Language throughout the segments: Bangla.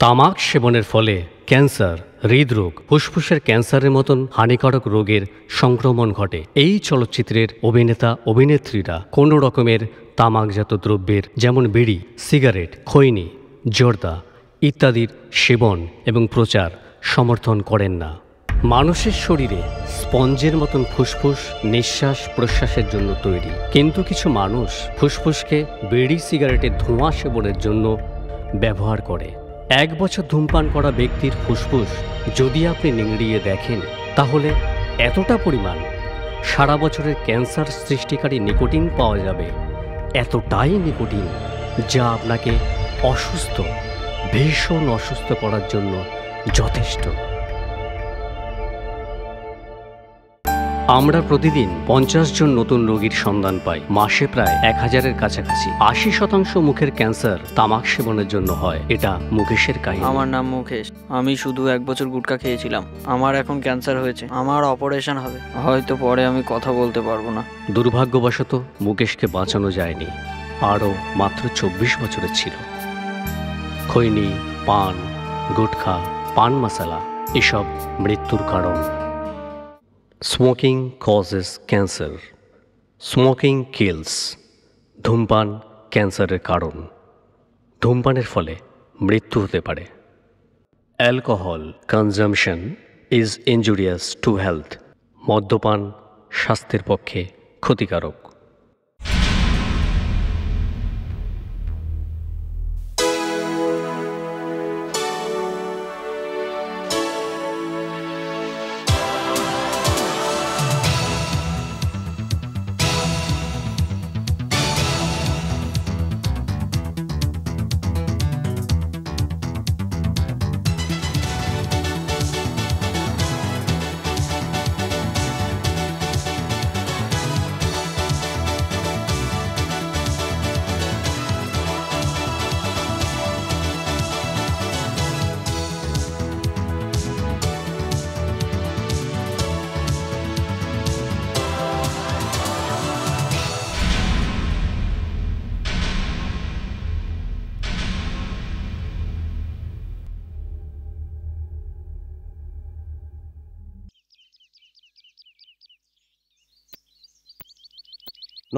তামাক সেবনের ফলে ক্যান্সার, হৃদরোগ, ফুসফুসের ক্যান্সারের মতন হানিকারক রোগের সংক্রমণ ঘটে। এই চলচ্চিত্রের অভিনেতা অভিনেত্রীরা কোনো রকমের তামাকজাত দ্রব্যের যেমন বিড়ি, সিগারেট, খৈনি, জর্দা ইত্যাদির সেবন এবং প্রচার সমর্থন করেন না। মানুষের শরীরে স্পঞ্জের মতন ফুসফুস নিঃশ্বাস প্রশ্বাসের জন্য তৈরি, কিন্তু কিছু মানুষ ফুসফুসকে বিড়ি সিগারেটের ধোঁয়া সেবনের জন্য ব্যবহার করে। 1 বছর ধূমপান করা ব্যক্তির ফুসফুস যদি আপনি নিংড়িয়ে দেখেন, তাহলে এতটা পরিমাণ সারা বছরের ক্যান্সার সৃষ্টিকারী নিকোটিন পাওয়া যাবে। এতটাই নিকোটিন যা আপনাকে অসুস্থ, ভীষণ অসুস্থ করার জন্য যথেষ্ট। আমরা প্রতিদিন 50 জন নতুন রোগীর সন্ধান পাই, মাসে প্রায় 1000-এর কাছাকাছি। 80% মুখের ক্যান্সার তামাক সেবনের জন্য হয়। এটা মুকেশের কাহিনী। আমার নাম মুকেশ। আমি শুধু 1 বছর গুটখা খেয়েছিলাম। আমার এখন ক্যান্সার হয়েছে। আমার অপারেশন হবে। হয়তো পরে আমি কথা বলতে পারবো না। দুর্ভাগ্যবশত মুকেশকে বাঁচানো যায়নি। আরও মাত্র 24 বছরের ছিল। খৈনি, পান, গুটখা, পান মশালা এসব মৃত্যুর কারণ। Smoking causes cancer, smoking kills. ধূমপান ক্যান্সারের কারণ। ধূমপানের ফলে মৃত্যু হতে পারে। Alcohol consumption is injurious to health. মদ্যপান স্বাস্থ্যের পক্ষে ক্ষতিকারক।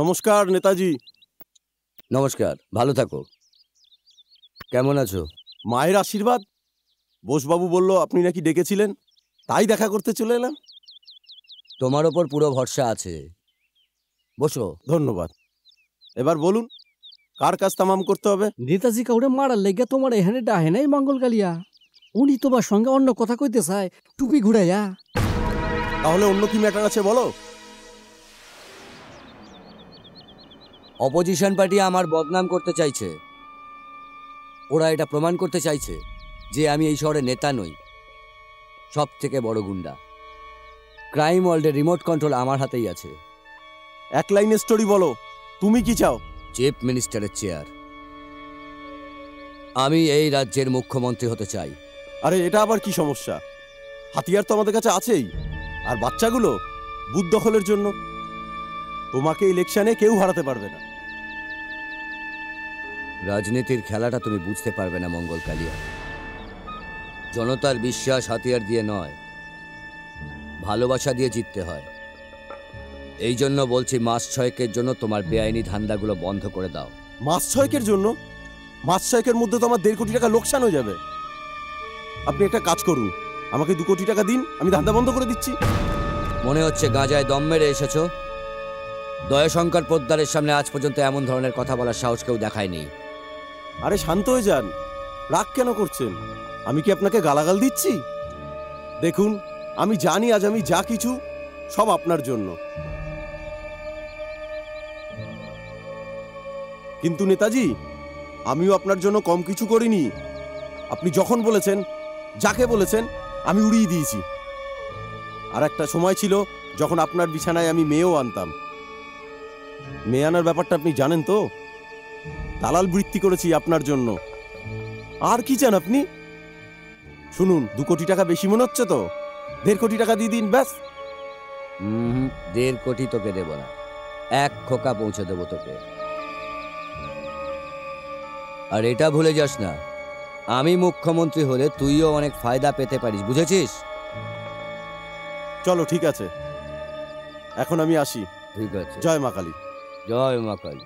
নমস্কার নেতাজি। নমস্কার, ভালো থাকো। কেমন আছো? মায়ের আশীর্বাদ। বোসবাবু বলল আপনি নাকি ডেকেছিলেন, তাই দেখা করতে চলে এলাম। তোমার ওপর পুরো ভরসা আছে, বসো। ধন্যবাদ। এবার বলুন, কার কাজ তামাম করতে হবে? নেতাজি কাউরে মারার লেগে তোমার এখানে ডাহে নাই মঙ্গল কালিয়া। উনি তোমার সঙ্গে অন্য কথা কইতে চায়, টুপি ঘুরাইয়া। তাহলে অন্য কি ম্যাটার আছে বলো। অপোজিশন পার্টি আমার বদনাম করতে চাইছে। ওরা এটা প্রমাণ করতে চাইছে যে আমি এই শহরে নেতা নই, সব থেকে বড় গুন্ডা। ক্রাইম ওয়ার্ল্ডের রিমোট কন্ট্রোল আমার হাতেই আছে। এক লাইনে স্টোরি বলো, তুমি কি চাও? চিফ মিনিস্টারের চেয়ার। আমি এই রাজ্যের মুখ্যমন্ত্রী হতে চাই। আরে এটা আবার কি সমস্যা? হাতিয়ার তো আমাদের কাছে আছেই। আর বাচ্চাগুলো বুথ দখলের জন্য। তোমাকে ইলেকশনে কেউ হারাতে পারবে না। রাজনীতির খেলাটা তুমি বুঝতে পারবে না মঙ্গল কালিয়া। জনতার বিশ্বাস হাতিয়ার দিয়ে নয়, ভালোবাসা দিয়ে জিততে হয়। এই জন্য বলছি, মাস 6 জন্য তোমার বেআইনি ধান্দাগুলো বন্ধ করে দাও। মাস 6 জন্য? মাস 6 মধ্যে তো আমার 1.5 কোটি টাকা লোকসান হয়ে যাবে। আপনি একটা কাজ করুন, আমাকে 2 কোটি টাকা দিন, আমি ধান্দা বন্ধ করে দিচ্ছি। মনে হচ্ছে গাঁজায় দম মেরে এসেছো। দয়াশঙ্কর পোদ্দারের সামনে আজ পর্যন্ত এমন ধরনের কথা বলার সাহস কেউ দেখায়নি। আরে শান্ত হয়ে যান, রাগ কেন করছেন? আমি কি আপনাকে গালাগাল দিচ্ছি? দেখুন, আমি জানি আজ আমি যা কিছু সব আপনার জন্য। কিন্তু নেতাজি, আমিও আপনার জন্য কম কিছু করিনি। আপনি যখন বলেছেন, যাকে বলেছেন, আমি উড়িয়ে দিয়েছি। আর একটা সময় ছিল যখন আপনার বিছানায় আমি মেয়েও আনতাম। মেয়ে আনার ব্যাপারটা আপনি জানেন তো? দালাল বৃত্তি করেছি আপনার জন্য। আর কি চান আপনি? শুনুন, 2 কোটি টাকা বেশি মনে হচ্ছে তো? 1.5 কোটি টাকা দিয়ে দিন, ব্যাস। 1.5 কোটি তোকে দেব না, 1 খোকা পৌঁছে দেবো তোকে। আর এটা ভুলে যাস না, আমি মুখ্যমন্ত্রী হলে তুইও অনেক ফায়দা পেতে পারিস, বুঝেছিস? চলো ঠিক আছে, এখন আমি আসি। ঠিক আছে। জয় মা কালী। জয় মা কালী।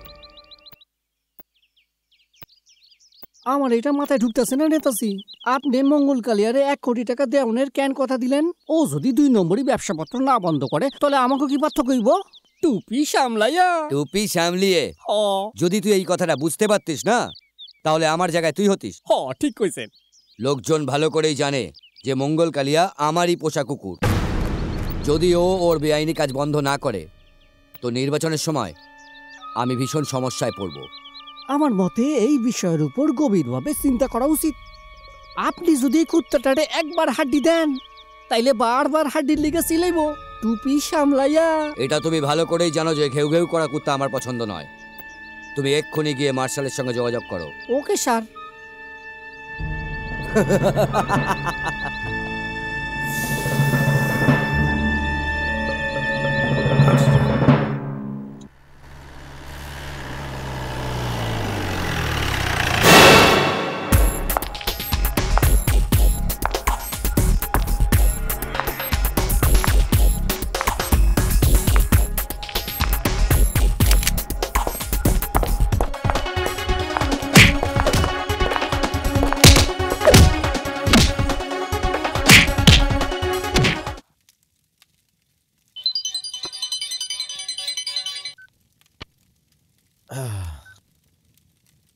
আমার এটা মাথায় ঢুকতেছে না নেতাজি। আপনি মঙ্গল কালিয়ারে 1 কোটি টাকা দেওয়ানের কেন কথা দিলেন? ও যদি 2 নম্বরই ব্যবসাপত্র না বন্ধ করে তাহলে আমাকে কি পার্থক্য হইব? টুপি সামলাইয়া। টুপি সামলিয়ে যদি তুই এই কথাটা বুঝতে পারতিস না, তাহলে আমার জায়গায় তুই হতিস। ঠিক কইছেন। লোকজন ভালো করেই জানে যে মঙ্গল কালিয়া আমারই পোষা কুকুর। যদি ও ওর বেআইনি কাজ বন্ধ না করে তো নির্বাচনের সময় আমি ভীষণ সমস্যায় পড়ব। আমার মতে এই বিষয়ের উপর গভীরভাবে চিন্তা করা উচিত। আপনি যদি কুত্তাটারে একবার হাড্ডি দেন তাইলে বারবার হাড্ডির লিগে চিলাইব। টুপি সামলাইয়া। এটা তুমি ভালো করেই জানো যে ঘেউ ঘেউ করা কুত্তা আমার পছন্দ নয়। তুমি এক্ষুনি গিয়ে মার্শালের সঙ্গে যোগাযোগ করো। Okay sir.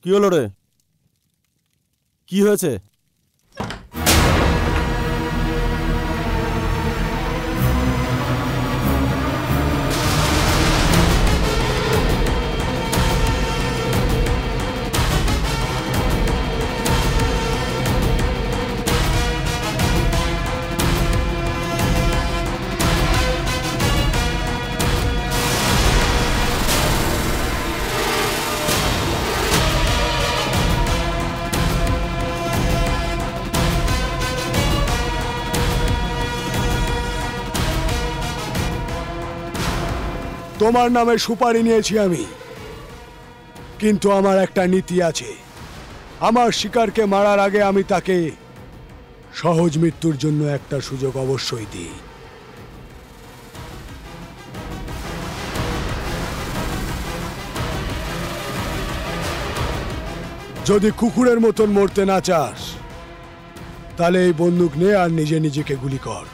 কি হলো রে? কি হয়েছে? তোমার নামে সুপারি নিয়েছি আমি, কিন্তু আমার একটা নীতি আছে। আমার শিকারকে মারার আগে আমি তাকে সহজ মৃত্যুর জন্য একটা সুযোগ অবশ্যই দিই। যদি কুকুরের মতন মরতে না চাস তাহলে এই বন্দুক নে আর নিজে নিজেকে গুলি কর।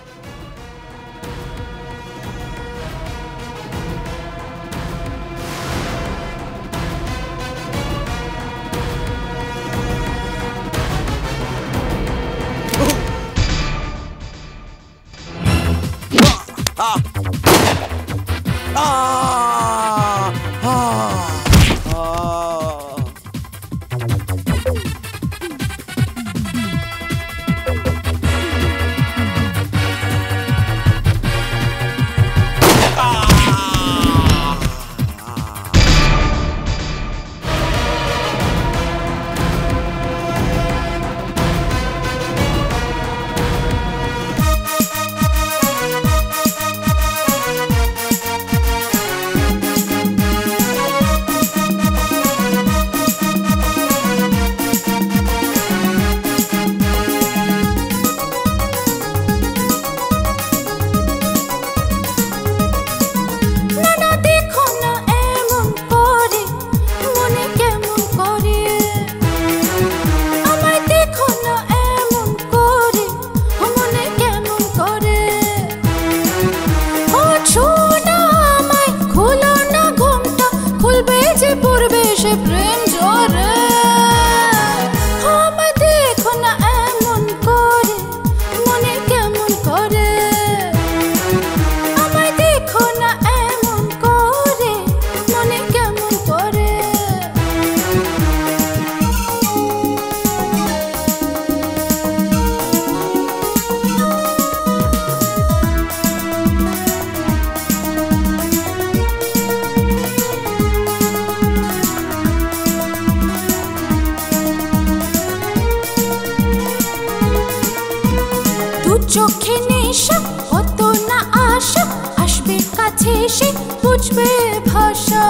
চোখে নেশা কত না আশা আসবে কাছে এসে বুঝবে ভাষা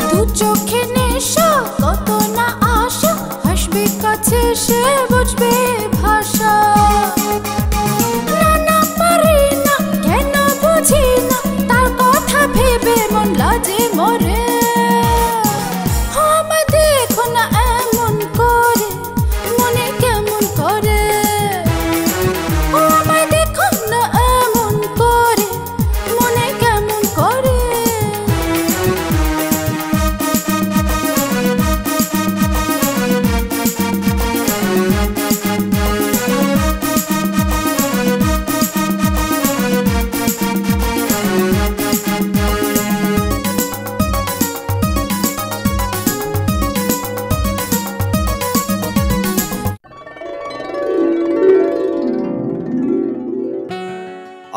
দু চোখে নেশা কত না আশা আসবে কাছে সে বুঝবে ভাষা। না না পারি না, কেন বুঝি না, তার কথা ভেবে মন লাজে মরে। আমায় দেখো না এমন করে, মনে কেমন করে। আমায় দেখো না এমন করে, মনে কেমন করে।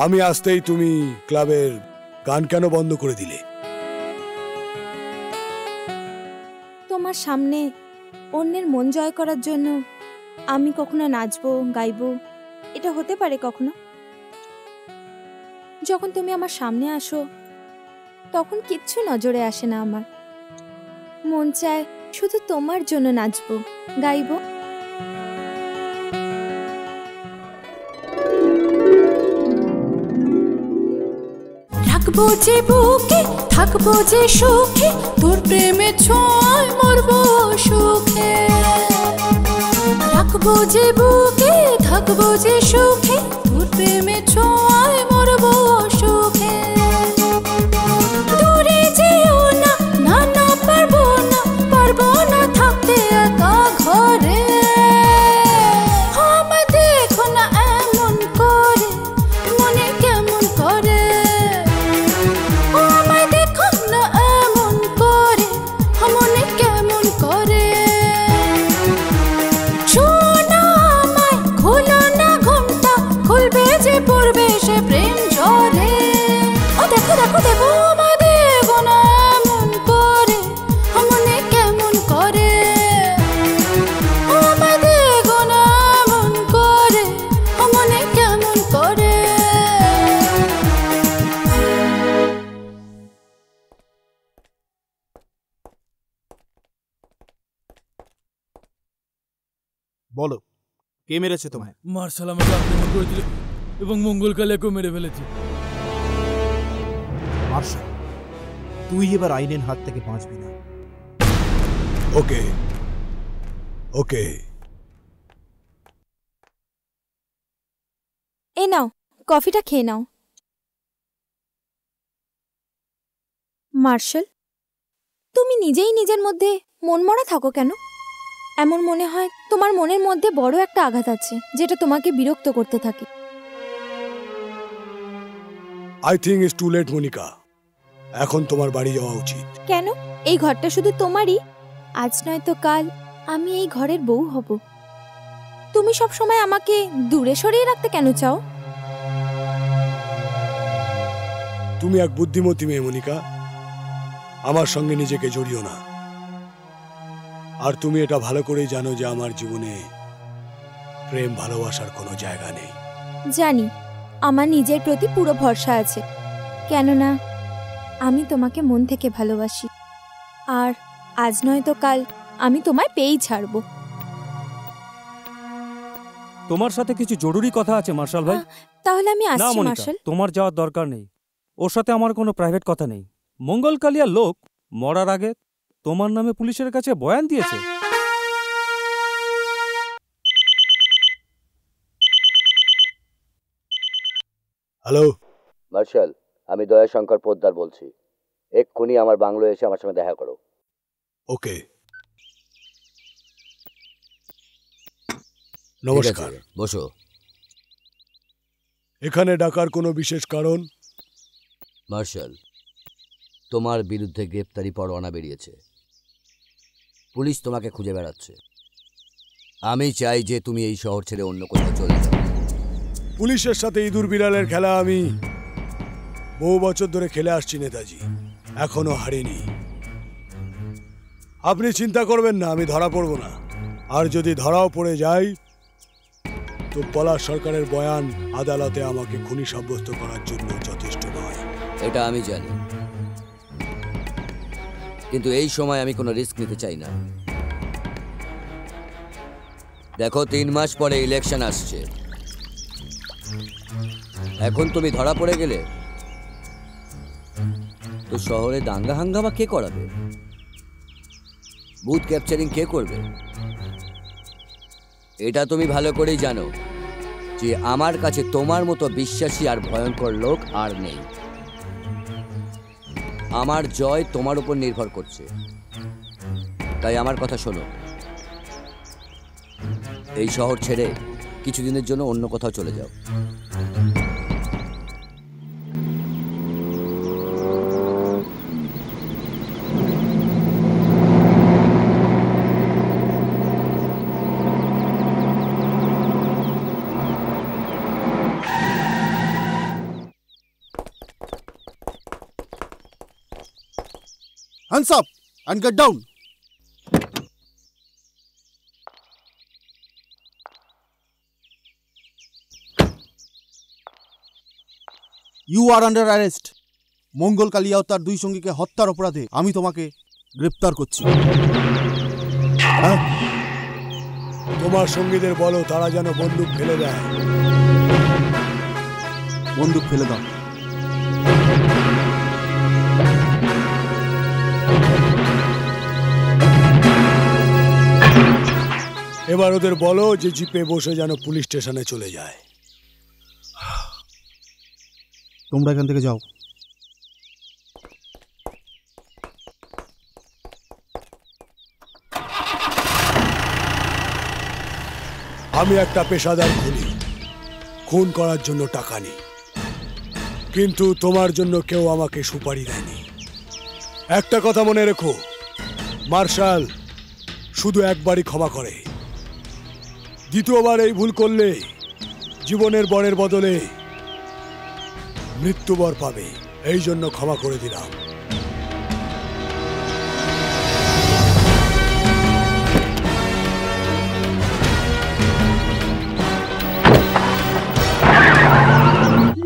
আমি আসতেই তুমি ক্লাবের গান কেন বন্ধ করে দিলে? তোমার সামনে অন্যের মন জয় করার জন্য আমি কখনো নাচবো গাইবো, এটা হতে পারে কখনো? যখন তুমি আমার সামনে আসো তখন কিচ্ছু নজরে আসে না আমার। মন চায় শুধু তোমার জন্য নাচবো গাইবো। রাখবো যে বুকে, থাকবো যে সুখে, তোর প্রেমে ছোঁয়ায় মরবো সুখে। রাখবো যে বুকে, থাকবো যে সুখে, তোর প্রেমে ছোঁয়ায় মরবো সুখে। দূরে যেও না, না না পারবো না, পারবো না থাকতে একা ঘরে। আমায় দেখো না এমন করে, মনে কেমন করে। আমায় দেখো না এমন করে, মনে কেমন করে। শোনো আমায়, খোলো না ঘুমটা, খুলবে যে পড়বে সে প্রেম ঝরে। ও দেখো দেখো দেখো, আমায় দেখো না এমন করে, মনে কেমন করে। আমায় দেখো না এমন করে, মনে কেমন করে। বলো, কে মেরেছে তোমায়? মার্শাল আমাকে আক্রমণ করেছিল এবং মঙ্গল কালিয়াকেও মেরে ফেলেছে। মার্শাল, তুই এবার আইনের হাত থেকে বাঁচবি না। ওকে ওকে, এ নাও কফিটা খেয়ে নাও। মার্শাল, তুমি নিজেই নিজের মধ্যে মনমরা থাকো কেন? এমন মনে হয় তোমার মনের মধ্যে বড় একটা আঘাত আছে যেটা তোমাকে বিরক্ত করতে থাকে। I think it's too late Monica. এখন তোমার বাড়ি যাওয়া উচিত। কেন? এই ঘরটা শুধু তোমারই। আজ নয়তো কাল আমি এই ঘরের বউ হব। তুমি সব সময় আমাকে দূরে সরিয়ে রাখতে কেন চাও? তুমি এক বুদ্ধিমতী মেয়ে মনিকা, আমার সঙ্গে নিজেকে জড়িও না। আর তুমি এটা ভালো করেই জানো যে আমার জীবনে প্রেম ভালোবাসার কোনো জায়গা নেই। জানি, আমার নিজের প্রতি পুরো ভরসা আছে, কেননা আমি তোমাকে মন থেকে ভালোবাসি। আর আজ নয়তো কাল আমি তোমায় পেয়েই ছাড়বো। তোমার সাথে কিছু জরুরি কথা আছে মার্শাল ভাই। তাহলে আমি না আসছি মনিকা, মার্শাল। তোমার যাওয়ার দরকার নেই। ওর সাথে আমার কোনো প্রাইভেট কথা নেই। মঙ্গল কালিয়ার লোক মরার আগে তোমার নামে পুলিশের কাছে বয়ান দিয়েছে। হ্যালো মার্শাল, আমি দয়াশঙ্কর পোদ্দার বলছি। এক্ষুনি আমার বাংলো এসে আমার সঙ্গে দেখা করো। ওকে, নমস্কার। বসো। এখানে ডাকার কোনো বিশেষ কারণ? মার্শাল, তোমার বিরুদ্ধে গ্রেপ্তারি পরোয়ানা বেরিয়েছে। পুলিশ তোমাকে খুঁজে বেড়াচ্ছে। আমি চাই যে তুমি এই শহর ছেড়ে অন্য কোথাও চলে যাও। পুলিশের সাথে ইঁদুর বিড়ালের খেলা আমি বহু বছর ধরে খেলে আসছি নেতাজি, এখনো হারিনি। আপনি চিন্তা করবেন না, আমি ধরা পড়ব না। আর যদি ধরাও পড়ে যাই তো পলাশ সরকারের বয়ান আদালতে আমাকে খুনি সাব্যস্ত করার জন্য যথেষ্ট নয়। এটা আমি জানি, কিন্তু এই সময় আমি কোনো রিস্ক নিতে চাই না। দেখো 3 মাস পরে ইলেকশন আসছে, এখন তুমি ধরা পড়ে গেলে তো শহরে দাঙ্গা হাঙ্গামা কে করাবে? বুথ ক্যাপচারিং কে করবে? এটা তুমি ভালো করেই জানো যে আমার কাছে তোমার মতো বিশ্বাসী আর ভয়ঙ্কর লোক আর নেই। আমার জয় তোমার উপর নির্ভর করছে, তাই আমার কথা শোনো। এই শহর ছেড়ে কিছুদিনের জন্য অন্য কোথাও চলে যাও। Hands up and get down. You are under arrest. মঙ্গল কালিয়া ও তার 2 সঙ্গীকে হত্যার অপরাধে আমি তোমাকে গ্রেফতার করছি। তোমার সঙ্গীদের বলো তারা যেন বন্দুক ফেলে দেয়। বন্দুক ফেলে দাও। এবার ওদের বলো যে জিপে বসে যেন পুলিশ স্টেশনে চলে যায়। তোমরা এখান থেকে যাও। আমি একটা পেশাদার খুনি, খুন করার জন্য টাকা নেই, কিন্তু তোমার জন্য কেউ আমাকে সুপারি দেয়নি। একটা কথা মনে রেখো, মার্শাল শুধু একবারই ক্ষমা করে, দ্বিতীয়বার এই ভুল করলে জীবনের বরের বদলে মৃত্যুবর পাবে। এই জন্য ক্ষমা করে দিলাম।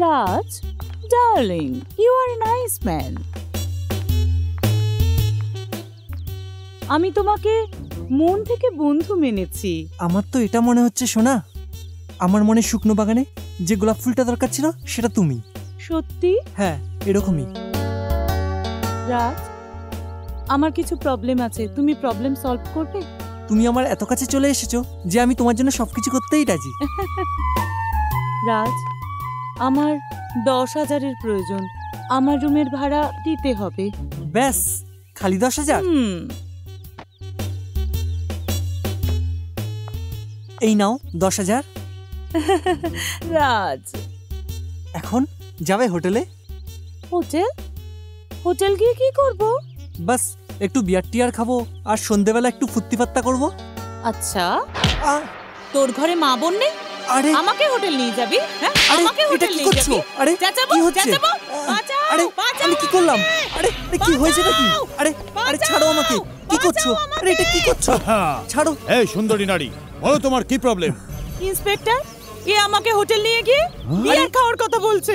Raj, darling, you are a nice man. আমি তোমাকে মন থেকে বন্ধু মেনেছি। আমার তো এটা মনে হচ্ছে সোনা, আমার মনে শুকনো বাগানে যে গোলাপ ফুলটা দরকার ছিল সেটা তুমি। সত্যি? হ্যাঁ, এরকমই। রাজ, আমার কিছু প্রবলেম আছে, তুমি প্রবলেম সলভ করবে? তুমি আমার এত কাছে চলে এসেছো যে আমি তোমার জন্য সবকিছু করতেই রাজি। রাজ, আমার 10,000-এর প্রয়োজন, আমার রুমের ভাড়া দিতে হবে। ব্যাস, খালি 10,000? এই নাও 10,000। রাজ, এখন যাবে হোটেলে? হোটেল? হোটেল গিয়ে কি করব? বাস একটু বিয়ার টিয়ার খাবো আর সন্ধেবেলা একটু ফুর্তি ফাত্তা করবো। আচ্ছা, তোর ঘরে মা বোন নেই? আরে আমাকে হোটেল নিয়ে যাবি? হ্যাঁ, আমাকে হোটেল নিয়ে যাবি? আরে চাচাবো, কি হচ্ছে? চাচাবো, বাঁচাও, আরে বাঁচাও, আমি কি করলাম? আরে আরে কি হয়েছে নাকি? আরে আরে ছাড়ো আমাকে, কি করছো? আরে এটা কি করছো? ছাড়ো। এই সুন্দরী নারী, বলো তোমার কি প্রবলেম? ইন্সপেক্টর, এ আমাকে হোটেল নিয়ে গিয়ে বিয়ার খাওয়ার কথা বলছে।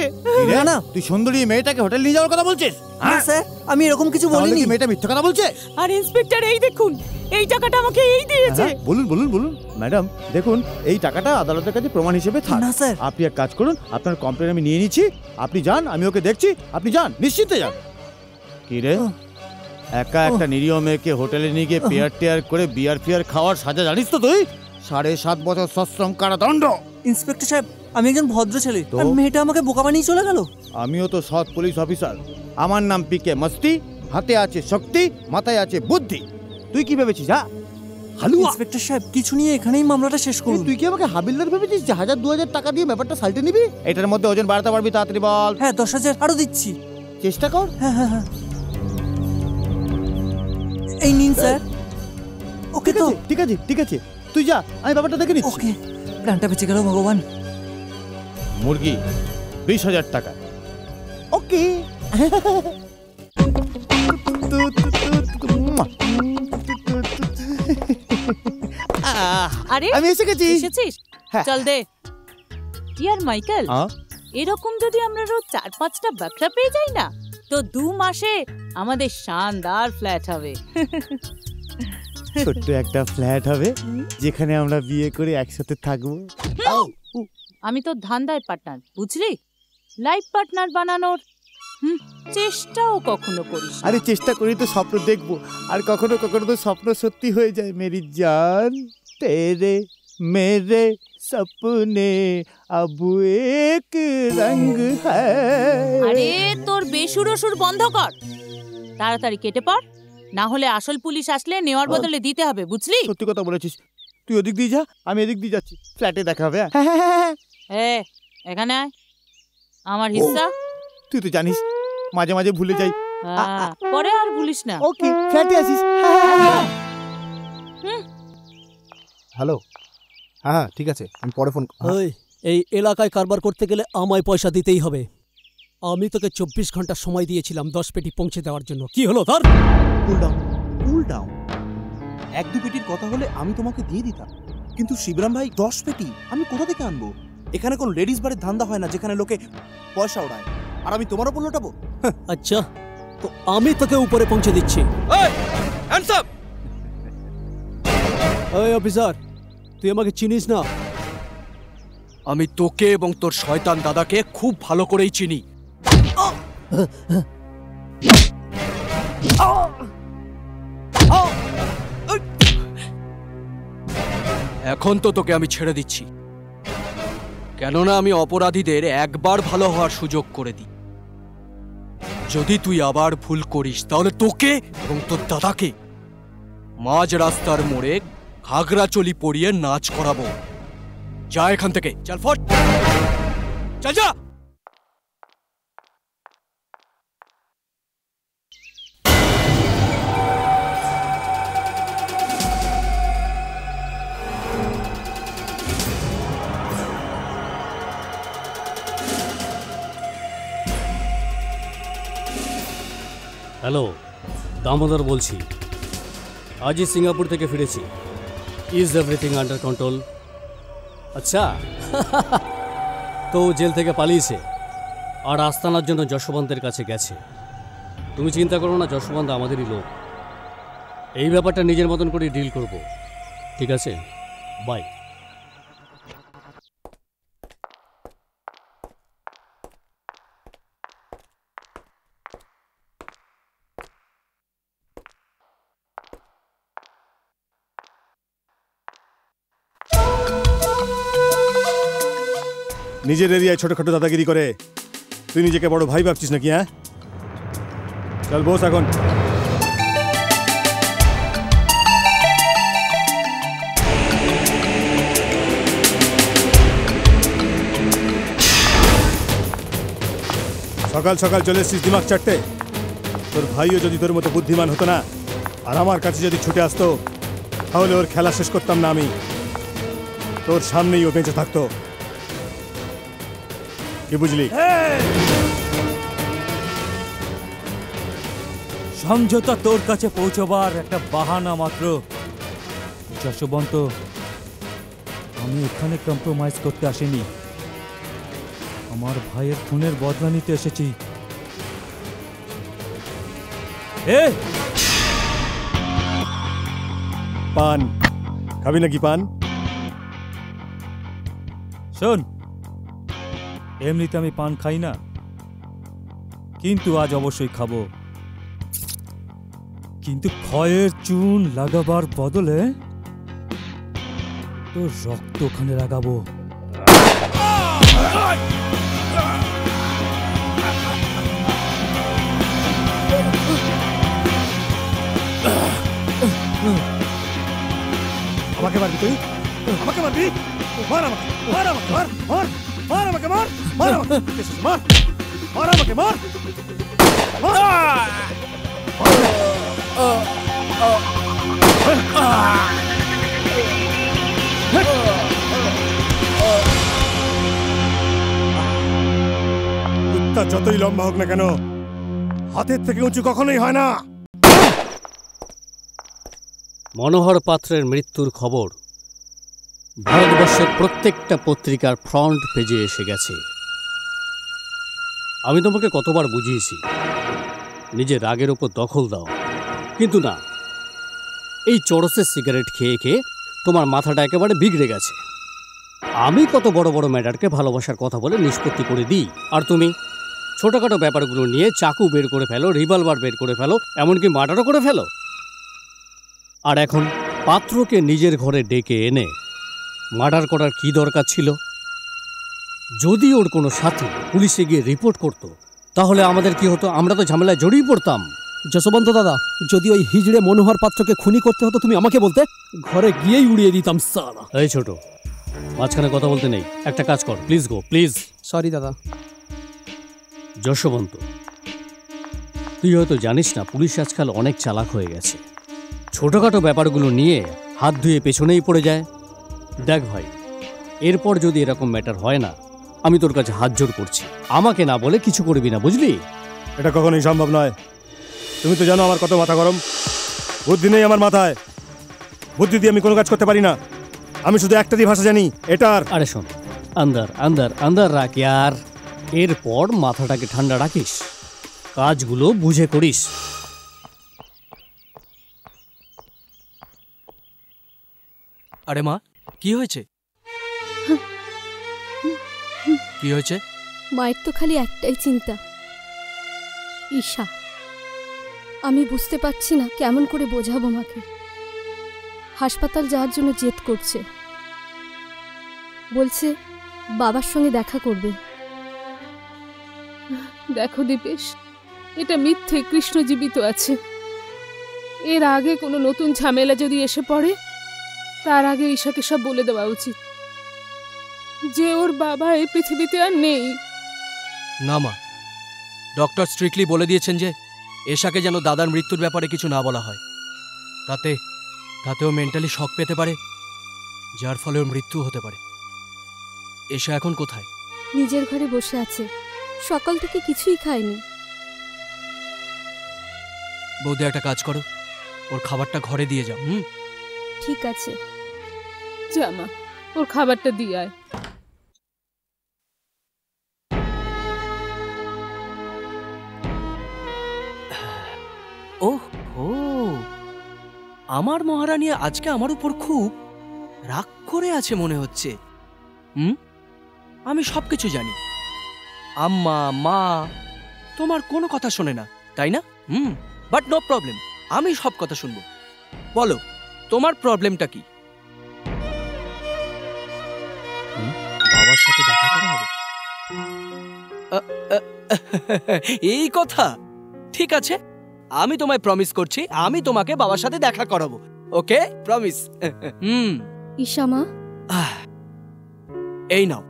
না না, তুই সুন্দরী মেয়েটাকে হোটেল নিয়ে যাওয়ার কথা বলছিস? না স্যার, আমি এরকম কিছু বলিনি। মেয়েটা মিথ্যা কথা বলছে? আর ইন্সপেক্টর, এই দেখুন, এই টাকাটা আমাকে এই দিয়েছে। বলুন বলুন বলুন। ম্যাডাম দেখুন, এই টাকাটা আদালতের কাছে প্রমাণ হিসেবে থাক। না স্যার, আপনি এক কাজ করুন, আপনার কমপ্লেন আমি নিয়ে নিচ্ছি, আপনি যান, আমি ওকে দেখছি, আপনি যান, নিশ্চিন্তে যান। কি রে, একা একটা নিরীহ মেয়েকে হোটেলে নিয়ে গিয়ে পেয়ার টেয়ার করে বিয়ার ফিয়ার খাওয়ার সাজা জানিস তো তুই? 7.5 বছর সশ্রম কারাদণ্ড। ইন্সপেক্টর সাহেব, আমি একজন ভদ্র ছেলে, আর মেয়েটা আমাকে বোকা বানিয়ে চলে গেল। আমিও তো সৎ পুলিশ অফিসার, আমার নাম পিকে মস্তি, হাতে আছে শক্তি, মাথায় আছে বুদ্ধি। তুই কি ভেবেছিস? হালুয়া। ইন্সপেক্টর সাহেব, কিছু নিয়ে এখানেই মামলাটা শেষ করুন। তুই কি আমাকে হাবিলদার ভেবেছিস যে 1000-2000 টাকা দিয়ে ব্যাপারটা সালটে নিবি? এটার মধ্যে ওজন বাড়াতে পারবি? তাড়াতাড়ি বল। হ্যাঁ, 10,000 আরো দিচ্ছি। চেষ্টা কর। হ্যাঁ হ্যাঁ হ্যাঁ, এই নিন স্যার। ওকে তো, ঠিক আছে ঠিক আছে, তুই যা, আমি ব্যাপারটা দেখে নিচ্ছি। ওকে, প্ল্যানটা বেঁচে গেল ভগবান। মুরগি 20,000 টাকা। ওকে। আরে আমি এসে গেছি। এসেছিস? চল দে। ইয়ার মাইকেল, এরকম যদি আমরা রোজ 4-5টা বাকরা পেয়ে যাই না, তো 2 মাসে আমাদের শানদার ফ্ল্যাট হবে। ছোট্ট একটা ফ্ল্যাট হবে যেখানে আমরা বিয়ে করে একসাথে থাকবো। আমি তো ধান্দায় পার্টনার, বুঝলি? লাইফ পার্টনার বানানোর চেষ্টাও কখনো করিস। আরে চেষ্টা করি তো, স্বপ্ন দেখবো, আর কখনো কখনো তো স্বপ্ন সত্যি হয়ে যায়। মেরি জান তেরে মেরে সপনে আব এক রঙ হ্যায়। আরে তোর বেসুরো সুর বন্ধ কর, তাড়াতাড়ি কেটে পড়, না হলে আসল পুলিশ আসলে নেওয়ার বদলে দিতে হবে, বুঝলি? সত্যি কথা বলেছিস। তুই ওদিক দিয়ে যা, আমি এদিক দিয়ে যাচ্ছি, ফ্ল্যাটে দেখা হবে। এখানে আয়, আমার হিস্সা। তুই তো জানিস মাঝে মাঝে ভুলে যাই। পরে আর ভুলিস না। ওকে, ফ্ল্যাটে আসিস। হ্যালো, হ্যাঁ ঠিক আছে, আমি পরে ফোন। এই এলাকায় কারবার করতে গেলে আমায় পয়সা দিতেই হবে। আমি তোকে 24 ঘন্টা সময় দিয়েছিলাম 10 পেটি পৌঁছে দেওয়ার জন্য। কি হলো ধর? Cool down, cool down. 1-2 পেটির কথা হলে আমি তোমাকে দিয়ে দিতাম, কিন্তু শিবরাম ভাই 10 পেটি আমি কোথা থেকে আনবো? এখানে কোনো লেডিস বারের ধান্দা হয় না যেখানে লোকে পয়সা ওড়ায়, আর আমি তোমার উপর লোটাবো? আচ্ছা, তো আমি তোকে উপরে পৌঁছে দিচ্ছি। এই অফিসার, তুই আমাকে চিনিস না? আমি তোকে এবং তোর শয়তান দাদাকে খুব ভালো করেই চিনি। এখন তো তোকে আমি ছেড়ে দিচ্ছি, কেননা আমি অপরাধীদের একবার ভালো হওয়ার সুযোগ করে দিই। যদি তুই আবার ভুল করিস তাহলে তোকে এবং তোর দাদাকে মাঝ রাস্তার মোড়ে ঘাগরা চলি পরিয়ে নাচ করাবো। যা এখান থেকে, চল ফট, চল যা। হ্যালো, দামোদর বলছি। আজই সিঙ্গাপুর থেকে ফিরেছি। Is everything under control? আচ্ছা, তো জেল থেকে পালিয়েছে আর আস্তানার জন্য যশবন্তের কাছে গেছে। তুমি চিন্তা করো না, যশবন্ত আমাদেরই লোক। এই ব্যাপারটা নিজের মতন করে ডিল করব, ঠিক আছে? বাই। নিজের এরিয়ায় ছোটখাটো দাদাগিরি করে তুই নিজেকে বড় ভাই ভাবছিস নাকি? হ্যাঁ, চল বস এখন। সকাল সকাল চলে এসছিস দিমাগ চাটতে। তোর ভাইও যদি তোর মতো বুদ্ধিমান হতো না আর আমার কাছে যদি ছুটে আসতো, তাহলে ওর খেলা শেষ করতাম না আমি। তোর সামনেই ও বেঁচে থাকতো। কি বুঝলি? সমঝোতা তোর কাছে পৌঁছবার একটা বাহানা মাত্র। যশবন্ত, আমি এখানে কম্প্রোমাইজ করতে আসিনি, আমার ভাইয়ের খুনের বদলা নিতে এসেছি। পান খাবি নাকি? পান শোন, এমনিতে আমি পান খাই না, কিন্তু আজ অবশ্যই খাবো। কিন্তু ক্ষয়ের চুন লাগাবার বদলে তোর রক্ত ওখানে লাগাবো। আমাকে মারবি তুই? আমাকে মারবি? মার আমাকে, মার আমাকে, মার মার মার আমাকে, মার মার আমাকে, মার মার আমাকে, মার কুত্তা যতই লম্বা হোক না কেন, হাতের থেকে উঁচু কখনোই হয় না। মনোহর পাত্রের মৃত্যুর খবর ভারতবর্ষের প্রত্যেকটা পত্রিকার ফ্রন্ট পেজে এসে গেছে। আমি তোমাকে কতবার বুঝিয়েছি নিজের রাগের ওপর দখল দাও, কিন্তু না, এই চরসের সিগারেট খেয়ে খেয়ে তোমার মাথাটা একেবারে বিগড়ে গেছে। আমি কত বড় বড় ম্যাটারকে ভালোবাসার কথা বলে নিষ্পত্তি করে দিই, আর তুমি ছোটখাটো ব্যাপারগুলো নিয়ে চাকু বের করে ফেলো, রিভলভার বের করে ফেলো, এমনকি মার্ডারও করে ফেলো। আর এখন পাত্রকে নিজের ঘরে ডেকে এনে মার্ডার করার কি দরকার ছিল? যদি ওর কোনো সাথী পুলিশে গিয়ে রিপোর্ট করত তাহলে আমাদের কি হতো? আমরা তো ঝামেলায় জড়িয়ে পড়তাম। যশবন্ত দাদা, যদি ওই হিজড়ে মনোহর পাত্রকে খুনি করতে হতো তুমি আমাকে বলতে, ঘরে গিয়েই উড়িয়ে দিতাম সালা। এই ছোট, মাঝখানে কথা বলতে নেই, একটা কাজ কর, প্লিজ গো, প্লিজ। সরি দাদা। যশবন্ত, তুই হয়তো জানিস না পুলিশ আজকাল অনেক চালাক হয়ে গেছে। ছোটখাটো ব্যাপারগুলো নিয়ে হাত ধুয়ে পেছনেই পড়ে যায়। দেখ ভাই, এরপর যদি এরকম ম্যাটার হয় না, আমি তোর কাছে হাত জোড় করছি, আমাকে না বলে কিছু করবি না, বুঝলি? এটা কখনোই সম্ভব নয়। তুমি তো জানো আমার কত মাথা গরম, বুদ্ধি নেই আমার মাথায়। বুদ্ধি দিয়ে আমি কোনো কাজ করতে পারি না, আমি শুধু একটাই ভাষা জানি, এটার। আরে শোন, আন্দার আন্দার আন্দার রাখ ইয়ার। এরপর মাথাটাকে ঠান্ডা রাখিস, কাজগুলো বুঝে করিস। আরে মা, কি হয়েছে? কি হয়েছে? মায়ের তো খালি একটাই চিন্তা, ঈশা। আমি বুঝতে পারছি না কেমন করে বোঝাবো মাকে। হাসপাতাল যাওয়ার জন্য জেদ করছে, বলছে বাবার সঙ্গে দেখা করবে। দেখো দীপেশ, এটা মিথ্যে, কৃষ্ণ জীবিত আছে। এর আগে কোনো নতুন ঝামেলা যদি এসে পড়ে, তার আগে ঈশাকে সব বলে দেওয়া উচিত যে ওর বাবা এই পৃথিবীতে আর নেই। না মা, ডক্টর স্ট্রিক্টলি বলে দিয়েছেন যে এশাকে যেন দাদার মৃত্যুর ব্যাপারে কিছু না বলা হয়, তাতেও মেন্টালি শক পেতে পারে, যার ফলে ওর মৃত্যু হতে পারে। এশা এখন কোথায়? নিজের ঘরে বসে আছে, সকাল থেকে কিছুই খায়নি। বৌদি, একটা কাজ করো, ওর খাবারটা ঘরে দিয়ে যাও। ঠিক আছে। যা মা, ওর খাবারটা দিয়ে আয়। ওহো, আমার মহারানী আজকে আমার উপর খুব রাগ করে আছে মনে হচ্ছে। আমি সবকিছু জানি। আম্মা, মা তোমার কোনো কথা শোনে না, তাই না? বাট নো প্রবলেম, আমি সব কথা শুনবো। বলো, তোমার প্রবলেমটা কি? বাবার সাথে দেখা করা হবে? এই কথা? ঠিক আছে, আমি তোমায় প্রমিস করছি, আমি তোমাকে বাবার সাথে দেখা করাবো। ওকে, প্রমিস। ঈশা মা, এই নাও,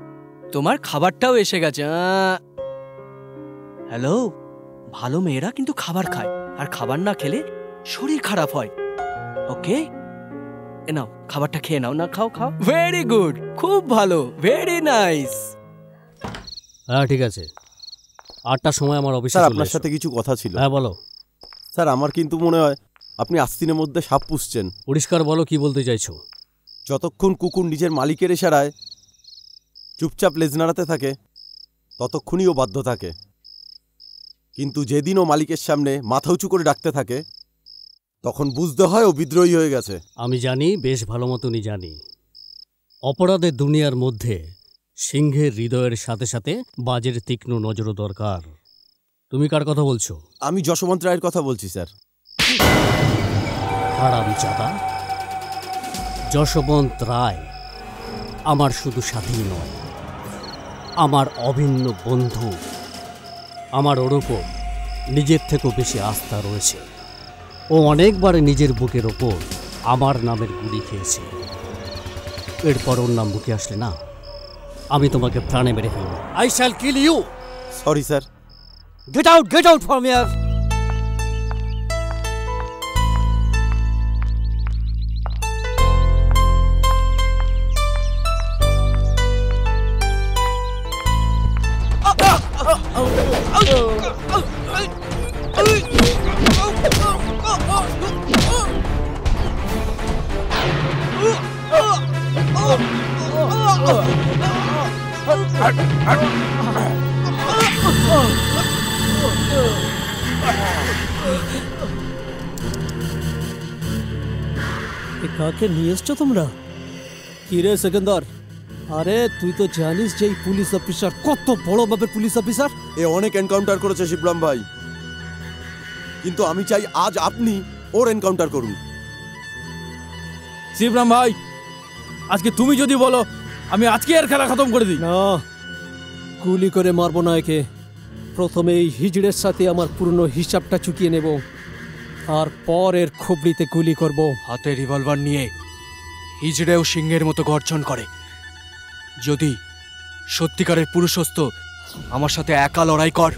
তোমার খাবারটাও এসে গেছে। হ্যালো, ভালো মেয়েরা কিন্তু খাবার খায়, আর খাবার না খেলে শরীর খারাপ হয়। ওকে, এ নাও, খাবারটা খেয়ে নাও। না, খাও খাও। ভেরি গুড, খুব ভালো, ভেরি নাইস। হ্যাঁ ঠিক আছে, 8টার সময় আমার অফিসে। স্যার, আপনার সাথে কিছু কথা ছিল। হ্যাঁ বলো। স্যার, আমার কিন্তু মনে হয় আপনি আস্তিনের মধ্যে সাপ পুষছেন। পরিষ্কার বলো, কি বলতে চাইছো? যতক্ষণ কুকুর নিজের মালিকের ইশারায় চুপচাপ লেজ নাড়াতে থাকে, ততক্ষণই ও বাধ্য থাকে। কিন্তু যেদিন ও মালিকের সামনে মাথা উঁচু করে ডাকতে থাকে, তখন বুঝতে হয় ও বিদ্রোহী হয়ে গেছে। আমি জানি, বেশ ভালো মতনই জানি। অপরাধের দুনিয়ার মধ্যে সিংহের হৃদয়ের সাথে সাথে বাজের তীক্ষ্ণ নজরও দরকার। তুমি কার কথা বলছো? আমি যশবন্ত রায়ের কথা বলছি স্যার। হারামজাদা, যশবন্ত রায় আমার শুধু সাথী নয়, আমার অভিন্ন বন্ধু। আমার ওর ওপর নিজের থেকেও বেশি আস্থা রয়েছে। ও অনেকবার নিজের বুকের ওপর আমার নামের গুলি খেয়েছে। এরপর ওর নাম বুকে আসলে না, আমি তোমাকে প্রাণে মেরে ফেলব। I shall kill you. Sorry sir. Get out from here. কাকে নিয়ে এসছো তোমরা? কি রে সেকেন্দার, আরে তুই তো জানিস যে এই পুলিশ অফিসার কত বড় ভাবে পুলিশ অফিসার। এ অনেক এনকাউন্টার করেছে শিবরাম ভাই, কিন্তু আমি চাই আজ আপনি ওর এনকাউন্টার করুন। শিবরাম ভাই, আজকে তুমি যদি বলো আমি আজকে এর খেলা খতম করে দিই। না, গুলি করে মারবো না একে। প্রথমে এই হিজড়ের সাথে আমার পুরনো হিসাবটা চুকিয়ে নেব, আর পরের খুবড়িতে গুলি করব। হাতে রিভলভার নিয়ে হিজড়েও সিংহের মতো গর্জন করে। যদি সত্যিকারের পুরুষত্ব, আমার সাথে একা লড়াই কর।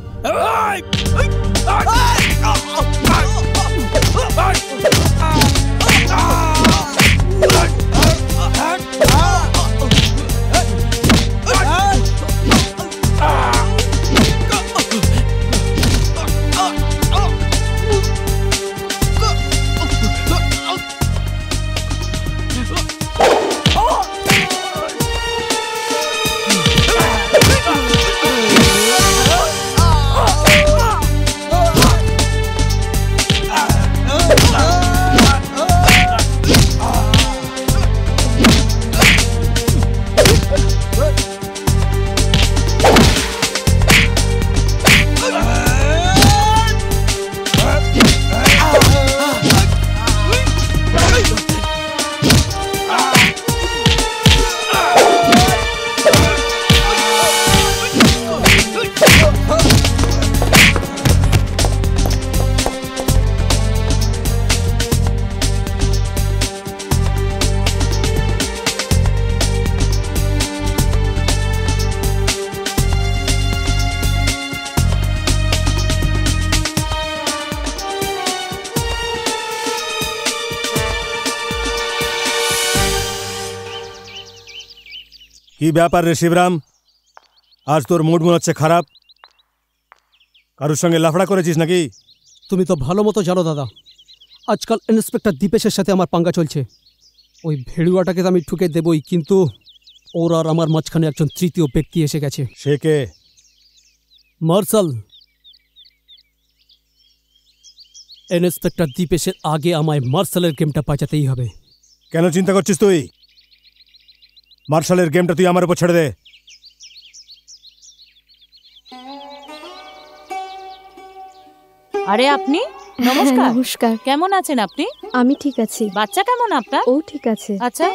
কি ব্যাপার রে শিবরাম, আজ তোর মুড মনে হচ্ছে খারাপ? কারোর সঙ্গে লাফড়া করেছিস নাকি? তুমি তো ভালো মতো জানো দাদা, আজকাল ইন্সপেক্টর দীপেশের সাথে আমার পাঙ্গা চলছে। ওই ভেড়ুয়াটাকে তো আমি ঠুকে দেবই, কিন্তু ওর আর আমার মাঝখানে একজন তৃতীয় ব্যক্তি এসে গেছে। সে কে? মার্শাল। ইন্সপেক্টর দীপেশের আগে আমায় মার্শালের গেমটা বাঁচাতেই হবে। কেন চিন্তা করছিস তুই? মার্শালের গেমটা তুই আমার উপর ছেড়ে দে। আরে আপনি, নমস্কার। নমস্কার। কেমন আছেন আপনি? আমি ঠিক আছি। বাচ্চা কেমন আপনার? ও ঠিক আছে। আচ্ছা,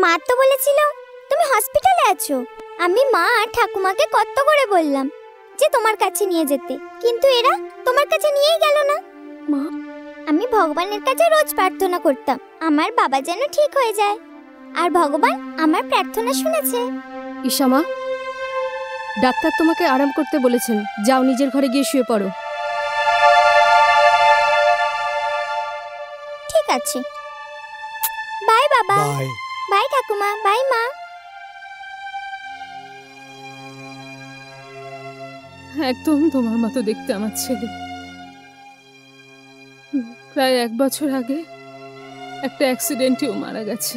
মা তো বলেছিল তুমি হসপিটালে আছো। আমি মা আর ঠাকুমাকে কত করে বললাম যে তোমার কাছে নিয়ে যেতে, কিন্তু এরা তোমার কাছে নিয়েই গেল না। মা, আমি ভগবানের কাছে রোজ প্রার্থনা করতাম আমার বাবা যেন ঠিক হয়ে যায়, আর ভগবান আমার প্রার্থনা শুনেছে। ঈশামা, ডাক্তার তোমাকে আরাম করতে বলেছেন, যাও নিজের ঘরে গিয়ে শুয়ে পড়ো। ঠিক আছে, বাই বাবা। বাই। বাই ঠাকুমা, বাই মা। একদম তোমার মতো দেখতে আমার ছেলে। প্রায় 1 বছর আগে একটা অ্যাক্সিডেন্টেও মারা গেছে,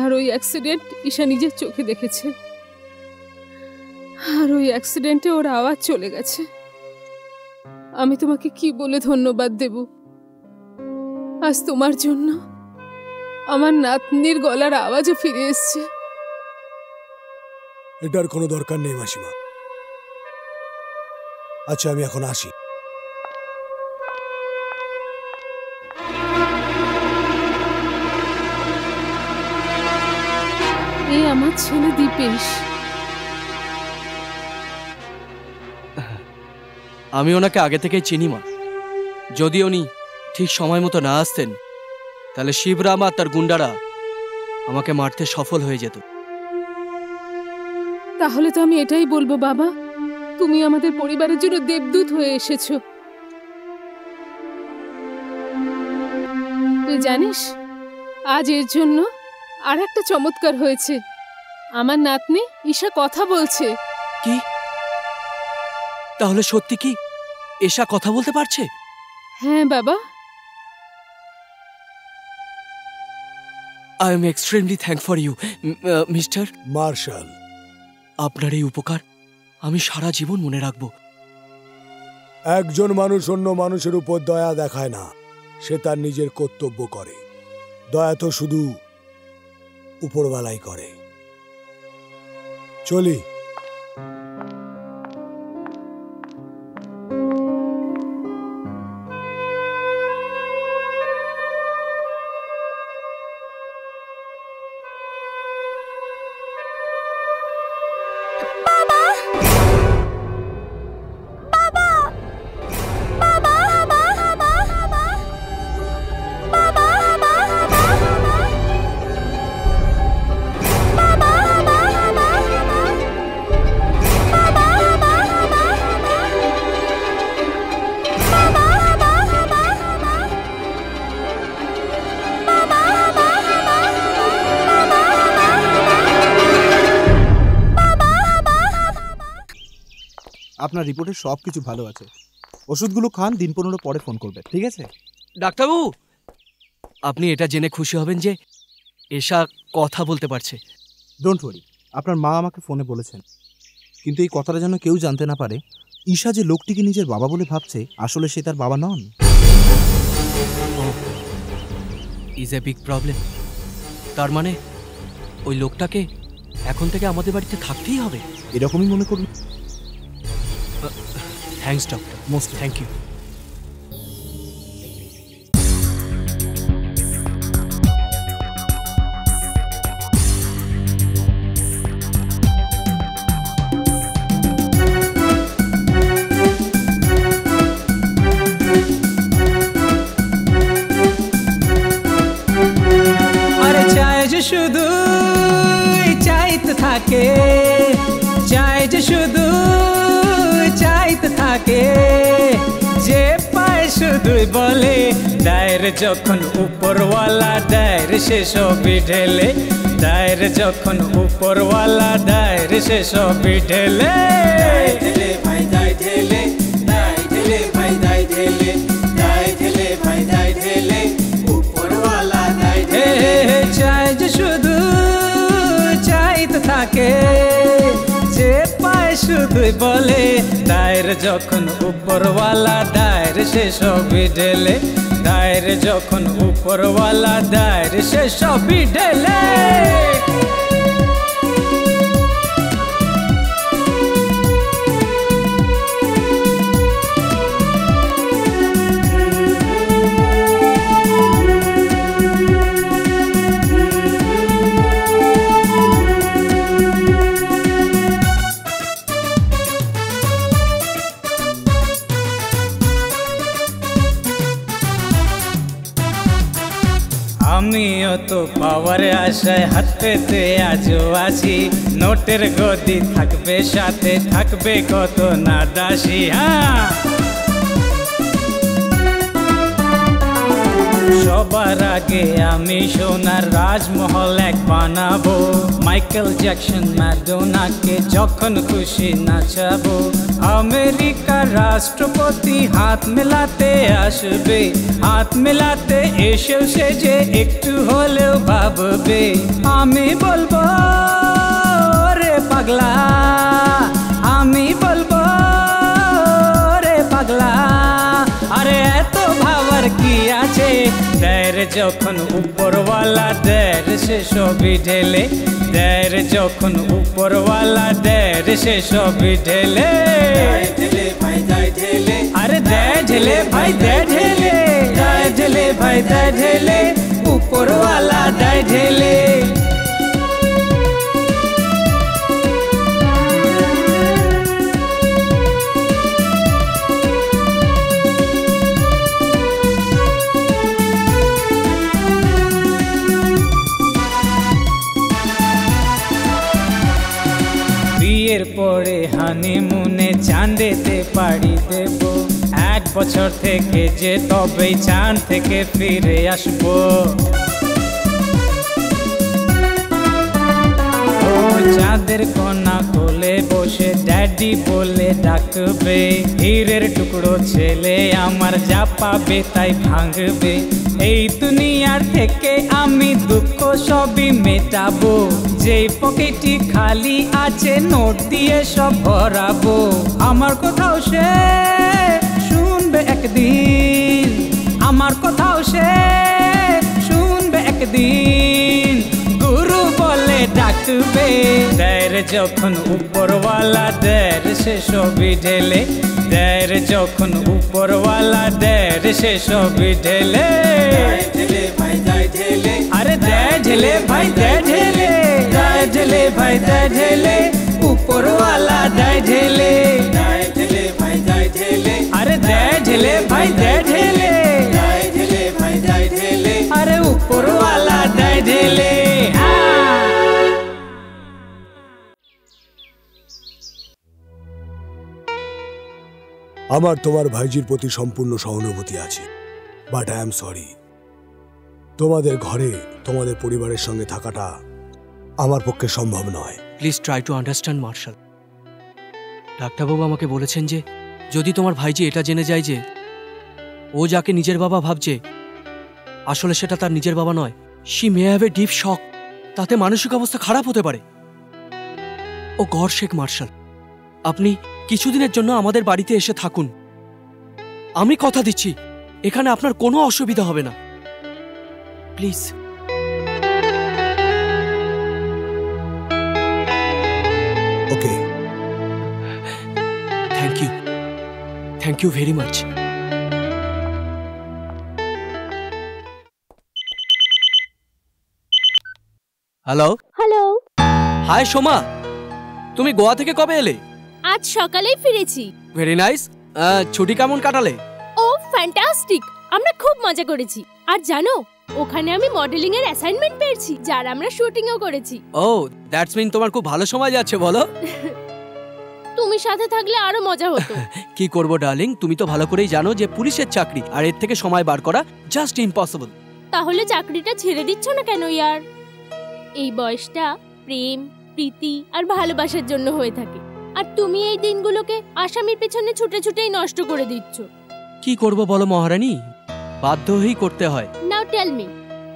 আর ওই অ্যাক্সিডেন্ট ঈশা নিজের চোখে দেখেছে, আর ওই অ্যাক্সিডেন্টে ওর আওয়াজ চলে গেছে। আমি তোমাকে কি বলে ধন্যবাদ দেব? আজ তোমার জন্য আমার নাতনির গলার আওয়াজও ফিরে এসছে। এটার কোনো দরকার নেই মাসিমা। আচ্ছা, আমি এখন আসি। এ আমার ছেলে দীপেশ। আমি ওনাকে আগে থেকেই চিনি মা। যদি উনি ঠিক সময় মতো না আসতেন তাহলে শিবরাম আর তার গুন্ডারা আমাকে মারতে সফল হয়ে যেত। তাহলে তো আমি এটাই বলবো বাবা, তুমি আমাদের পরিবারের জন্য দেবদূত হয়ে এসেছো। তুই জানিস আজ এর জন্য আর একটা চমৎকার হয়েছে। আমার নাতনি ঈশা কথা বলছে। কি? তাহলে সত্যি কি ঈশা কথা বলতে পারছে? হ্যাঁ বাবা। I am extremely thankful for you, mister Marshal. আপনার এই উপকার আমি সারা জীবন মনে রাখব। একজন মানুষ অন্য মানুষের উপর দয়া দেখায় না, সে তার নিজের কর্তব্য করে। দয়া তো শুধু উপরওয়ালাই করে। চলি। আপনার রিপোর্টে সব কিছু ভালো আছে। ওষুধগুলো খান, দিন 15 পরে ফোন করবে, ঠিক আছে? ডাক্তারবাবু, আপনি এটা জেনে খুশি হবেন যে ঈশা কথা বলতে পারছে। ডোন্ট ওয়ারি, আপনার মা আমাকে ফোনে বলেছেন। কিন্তু এই কথাটা যেন কেউ জানতে না পারে, ঈশা যে লোকটিকে নিজের বাবা বলে ভাবছে, আসলে সে তার বাবা নন। Is a big problem. তার মানে ওই লোকটাকে এখন থেকে আমাদের বাড়িতে থাকতেই হবে? এরকমই মনে করুন। Thanks doctor, most thank you. আরে চাই যে শুধু চাইতে থাকে, চাই যে শুধু চাইতে থাকে, যে পায় শুধুই বলে দায়ের যখন উপরওয়ালা দায়ের সে সবই ঢেলে, দায়ের যখন উপরওয়ালা দায়ের সে সবই ঢেলে। ঢেলে ভাই দায় ঢেলে, দায় ঢেলে ভাই দায় ঢেলে, দায় ঢেলে ভাই দায় ঢেলে, উপরওয়ালা দায় ঢেলে। চাই যে শুধু চাইতে থাকে, যে পায় শুধুই বলে দায়ের যখন উপরওয়ালা দায়ের সে সবই ঢেলে, দায়ের যখন উপরওয়ালা দায়ের সে সবই ঢেলে। আমিও তো পাওয়ারে আশায় হাত পেতে আজও আছি, নোটের গদি থাকবে সাথে, থাকবে কত না দাসী। হ্যাঁ, সবার আগে আমি সোনার রাজমহল এক বানাবো, মাইকেল জ্যাকসন ম্যাডোনাকে যখন খুশি নাচাবো, আমেরিকার রাষ্ট্রপতি হাত মেলাতে আসবে, হাত মেলাতে এসেও সে যে একটু হলেও ভাববে, আমি বলবো রে পাগলা, আমি বলবো রে পাগলা। আরে এত ভাবার কি আছে, দায়ের যখন উপরওয়ালা দায়ের সে সবই ঢেলে, দায়ের যখন উপরওয়ালা দায়ের সে সবই ঢেলে। ঢেলে ভাই দায় ঢেলে, আরে দায় ঢেলে ভাই দায় ঢেলে, দায় ঢেলে ভাই দায় ঢেলে, উপরওয়ালা দায় ঢেলে। এরপরে হানিমুনে চাঁদেতে পাড়ি দেব। 1 বছর থেকে যে তবেই চাঁদ থেকে ফিরে আসবো। চাঁদের কণা কোলে বসে ড্যাডি বলে ডাকবে। হীরের টুকরো ছেলে আমার যা পাবে তাই ভাঙবে। এই দুনিয়ার থেকে আমি দুঃখ সবই মেটাবো। যেই পকেটটি খালি আছে নোট দিয়ে সব ভরাবো। আমার কোথাও সে শুনবে একদিন, আমার কোথাও সে শুনবে একদিন। গুরু বলে ডাকবে। দের যখন উপরওয়ালা দের সে সবই ঢেলে। দের যখন উপরওয়ালা দের সে সবই ঢেলে। আরে দেয় ঢেলে ভাই দেয় ঢেলে, দেয় ঢেলে ভাই দেয় ঢেলে। উপরওয়ালা দেয় ঢেলে, দেয় ঢেলে ভাই দেয় ঢেলে। আরে দেয় ঢেলে ভাই দেয় ঢেলে, দেয় ঢেলে ভাই দেয় ঢেলে। আরে উপরওয়ালা দেয় ঢেলে। আমার তোমার ভাইজির প্রতি সম্পূর্ণ সহানুভূতি আছে, বাট আই এম সরি। তোমাদের ঘরে তোমাদের পরিবারের সঙ্গে থাকাটা আমার পক্ষে সম্ভব নয়। Please try to understand Marshal. ডাক্তারবাবু আমাকে বলেছেন যে যদি তোমার ভাইজি এটা জেনে যায় যে ও যাকে নিজের বাবা ভাবছে আসলে সেটা তার নিজের বাবা নয়, she may have a deep shock. তাতে মানসিক অবস্থা খারাপ হতে পারে। ও গড শেখ মার্শাল, আপনি কিছুদিনের জন্য আমাদের বাড়িতে এসে থাকুন। আমি কথা দিচ্ছি এখানে আপনার কোনো অসুবিধা হবে না। Please. Okay, thank you very much. Hello hello. Hi Soma, তুমি গোয়া থেকে কবে এলে? আজ সকালেই ফিরেছি। Very nice. ছুটি কেমন কাটালে? ও ফ্যান্টাস্টিক, আমরা খুব মজা করেছি। আর জানো ওখানে আমি মডেলিং এর অ্যাসাইনমেন্ট পেয়েছি, যার আমরা শুটিংও করেছি। ও দ্যাটস মিন তোমার খুব ভালো সময় যাচ্ছে বলো। তুমি সাথে থাকলে আরো মজা হতো। কি করব ডার্লিং, তুমি তো ভালো করেই জানো যে পুলিশের চাকরি আর এর থেকে সময় বার করা জাস্ট ইম্পসিবল। তাহলে চাকরিটা ছেড়ে দিচ্ছ না কেন ইয়ার? এই বয়সটা প্রেম, প্রীতি আর ভালোবাসার জন্য হয়ে থাকে, আর তুমি এই দিনগুলোকে আসামির পেছনে ছুটে ছুটেই নষ্ট করে দিচ্ছ। কি করব বলো মহারানী, বাধ্য হয়েই করতে হয়। নাও টেল মি,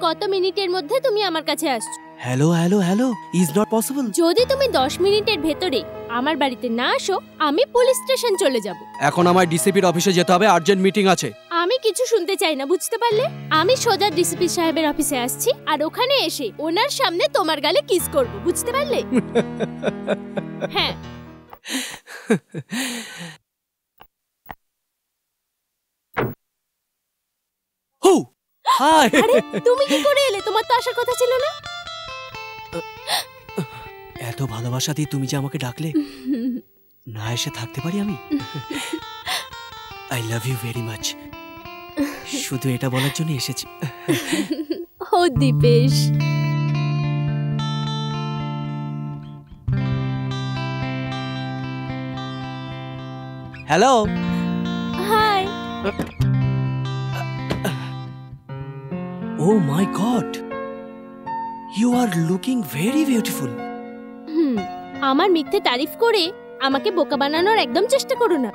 কত মিনিটের মধ্যে তুমি আমার কাছে আসছো? Hello hello hello, is not possible. যদি তুমি 10 মিনিটের ভেতরে আমার বাড়িতে না আসো, আমি পুলিশ স্টেশন চলে যাব। এখন আমার ডিসিপির অফিসে যেতে হবে, আর্জেন্ট মিটিং আছে। আমি কিছু শুনতে চাই না, বুঝতে পারলে? আমি সোজা ডিসিপি সাহেবের অফিসে আসছি, আর ওখানে এসে ওনার সামনে তোমার গালে কিস করব, বুঝতে পারলে? হ্যাঁ। হু হাই। আরে তুমি কি করে এলে? তোমার তো আসার কথা ছিল না। এত ভালোবাসা দিয়ে তুমি যে আমাকে ডাকলে, না এসে থাকতে পারি আমি? I love you very much. শুধু এটা বলার জন্য এসেছি। ও Dipesh, hello. Hi. Oh my God, you are looking very beautiful. আমার মিথ্যে তারিফ করে আমাকে বোকা বানানোর একদম চেষ্টা করো না।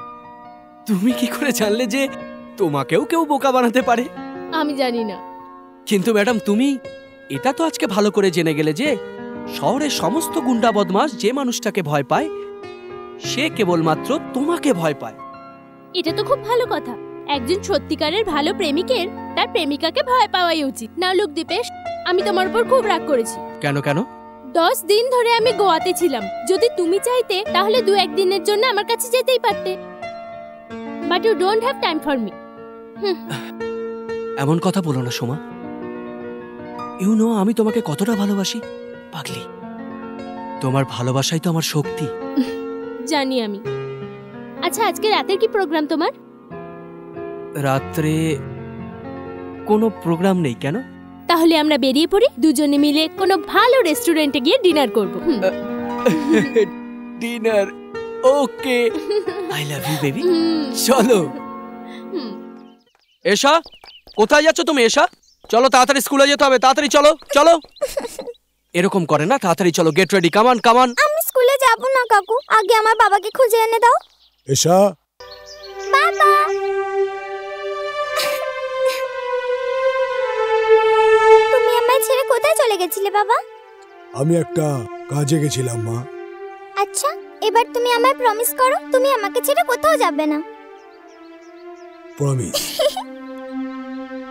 তুমি কি করে জানলে যে তোমাকেও কেউ বোকা বানাতে পারে? আমি জানি না। কিন্তু ম্যাডাম তুমি এটা তো আজকে ভালো করে জেনে গেলে যে শহরের সমস্ত গুন্ডা বদমাশ যে মানুষটাকে ভয় পায় সে কেবলমাত্র তোমাকে ভয় পায়। এটা তো খুব ভালো কথা। একজন সত্যিকারের ভালো প্রেমিকের তার প্রেমিকাকে ভয় পাওয়াই উচিত। না লুক দীপেশ, আমি তোমার উপর খুব রাগ করেছি। কেন কেন? 10 দিন ধরে আমি গোয়াতে ছিলাম। যদি তুমি চাইতে তাহলে 2-1 দিনের জন্য আমার কাছে যেতেই পারতে, but you don't have time for me. এমন কথা বলো না সোমা। ইউ নো আমি তোমাকে কতটা ভালোবাসি পাগলি। তোমার ভালোবাসাই তো আমার শক্তি। জানি আমি। আচ্ছা আজকে রাতের কি প্রোগ্রাম তোমার? রাত্রে কোনো প্রোগ্রাম নেই। কেন? তাহলে আমরা বেরিয়ে পড়ি, দুজনে মিলে কোনো ভালো রেস্টুরেন্টে গিয়ে ডিনার করব। Dinner. Okay, I love you baby. চলো। এশা, কোথায় যাচ্ছ তুমি? এশা, চলো তাড়াতাড়ি স্কুলে যেতে হবে, তাড়াতাড়ি চলো চলো। এরকম করে না, তাড়াতাড়ি চলো, গেট রেডি, কামান কামান। আমি স্কুলে যাব না কাকু, আগে আমার বাবাকে খুঁজে এনে দাও। এশা, বাবা। তুমি আমায় ছেড়ে কোথায় চলে গেছিলে বাবা? আমি একটা কাজে গেছিলাম মা। আচ্ছা, এবার তুমি আমায় প্রমিস করো তুমি আমাকে ছেড়ে কোথাও যাবে না। প্রমিস।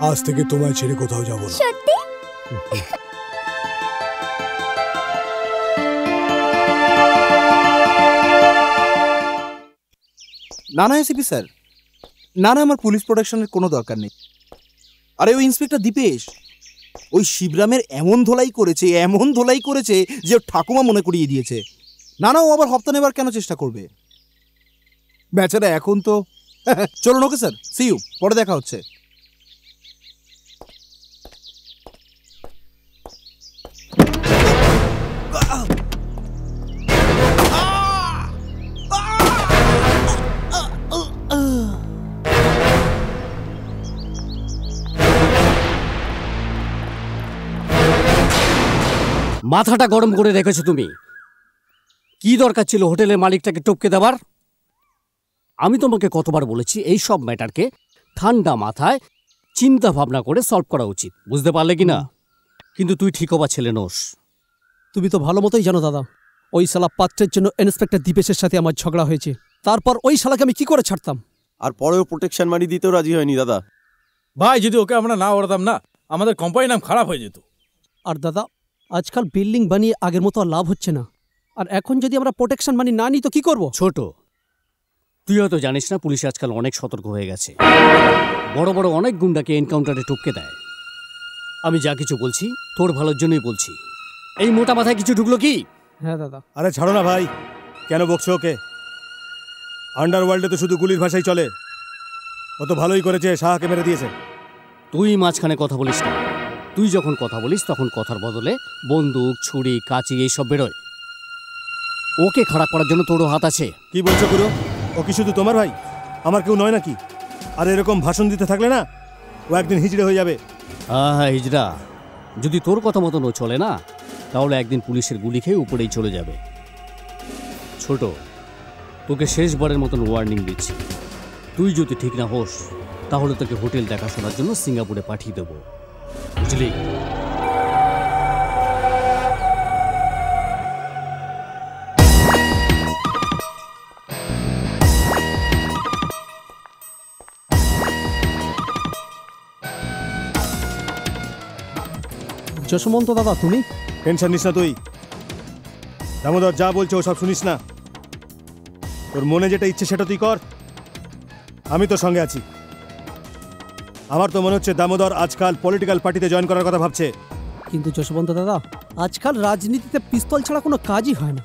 আজ থেকে তোমায় ছেড়ে কোথাও যাব না। সত্যি? না না এসিপি স্যার, না না, আমার পুলিশ প্রোটেকশনের কোনো দরকার নেই। আরে ওই ইন্সপেক্টর দীপেশ ওই শিবরামের এমন ধোলাই করেছে যে ঠাকুমা মনে করিয়ে দিয়েছে। না না, ও আবার হপ্তা নেবার কেন চেষ্টা করবে? বেচারা এখন তো চলুন। ওকে স্যার, সি ইউ, পরে দেখা হচ্ছে। মাথাটা গরম করে রেখেছো তুমি। কি দরকার ছিল হোটেলের মালিকটাকে টপকে দেবার? আমি তোমাকে কতবার বলেছি এই সব ম্যাটারকে ঠান্ডা মাথায় চিন্তা ভাবনা করে সলভ করা উচিত, বুঝতে পারলে কি না? কিন্তু তুই ঠিক হবার ছেলে নোস। তুমি তো ভালো মতোই জানো দাদা, ওই শালা পাত্রের জন্য ইন্সপেক্টর দীপেশের সাথে আমার ঝগড়া হয়েছে। তারপর ওই শালাকে আমি কি করে ছাড়তাম? আর পরেও প্রোটেকশন মানি দিতেও রাজি হয়নি দাদা। ভাই, যদি ওকে আমরা না ওড়াতাম না, আমাদের কোম্পানির নাম খারাপ হয়ে যেত। আর দাদা, আজকাল বিল্ডিং বানিয়ে আগের মতো আর লাভ হচ্ছে না। আর এখন যদি আমরা প্রোটেকশন মানি না নিই তো কি করব? ছোট, তুই হয়তো জানিস না, পুলিশ আজকাল অনেক সতর্ক হয়ে গেছে। বড় বড় অনেক গুন্ডাকে এনকাউন্টারে টপকে দেয়। আমি যা কিছু বলছি তোর ভালোর জন্যই বলছি। এই মোটা মাথায় কিছু ঢুকলো কি? হ্যাঁ দাদা। আরে ছাড়ো না ভাই, কেন বকছো ওকে? আন্ডারওয়ার্ল্ডে তো শুধু গুলির ভাষাই চলে। ও তো ভালোই করেছে, শাহকে মেরে দিয়েছে। তুই মাঝখানে কথা বলিস না। তুই যখন কথা বলিস তখন কথার বদলে বন্দুক, ছুরি, কাঁচি এইসব বেরোয়। ওকে খারাপ করার জন্য তোরও হাত আছে। কি বলছো গুরু? ও কি শুধু তোমার ভাই? আমার কেউ নয় নাকি? আর এরকম ভাষণ দিতে থাকলে না, ও একদিন হিজড়ে হয়ে যাবে। হ্যাঁ হিজড়া, যদি তোর কথা মতন ও চলে না, তাহলে একদিন পুলিশের গুলি খেয়ে উপরেই চলে যাবে। ছোট, তোকে শেষবারের মতন ওয়ার্নিং দিচ্ছি, তুই যদি ঠিক না হোস তাহলে তোকে হোটেল দেখাশোনার জন্য সিঙ্গাপুরে পাঠিয়ে দেবো, বুঝলি? যশবন্ত দাদা, তুমি টেনশন নিস না তুই। দামোদর যা বলছে ওসব শুনিস না। তোর মনে যেটা ইচ্ছে সেটা তুই কর, আমি তোর সঙ্গে আছি। আমার তো মনে হচ্ছে দামোদর আজকাল পলিটিক্যাল পার্টিতে জয়েন করার কথা ভাবছে। কিন্তু যশবন্ত দাদা, আজকাল রাজনীতিতে পিস্তল ছাড়া কোনো কাজই হয় না।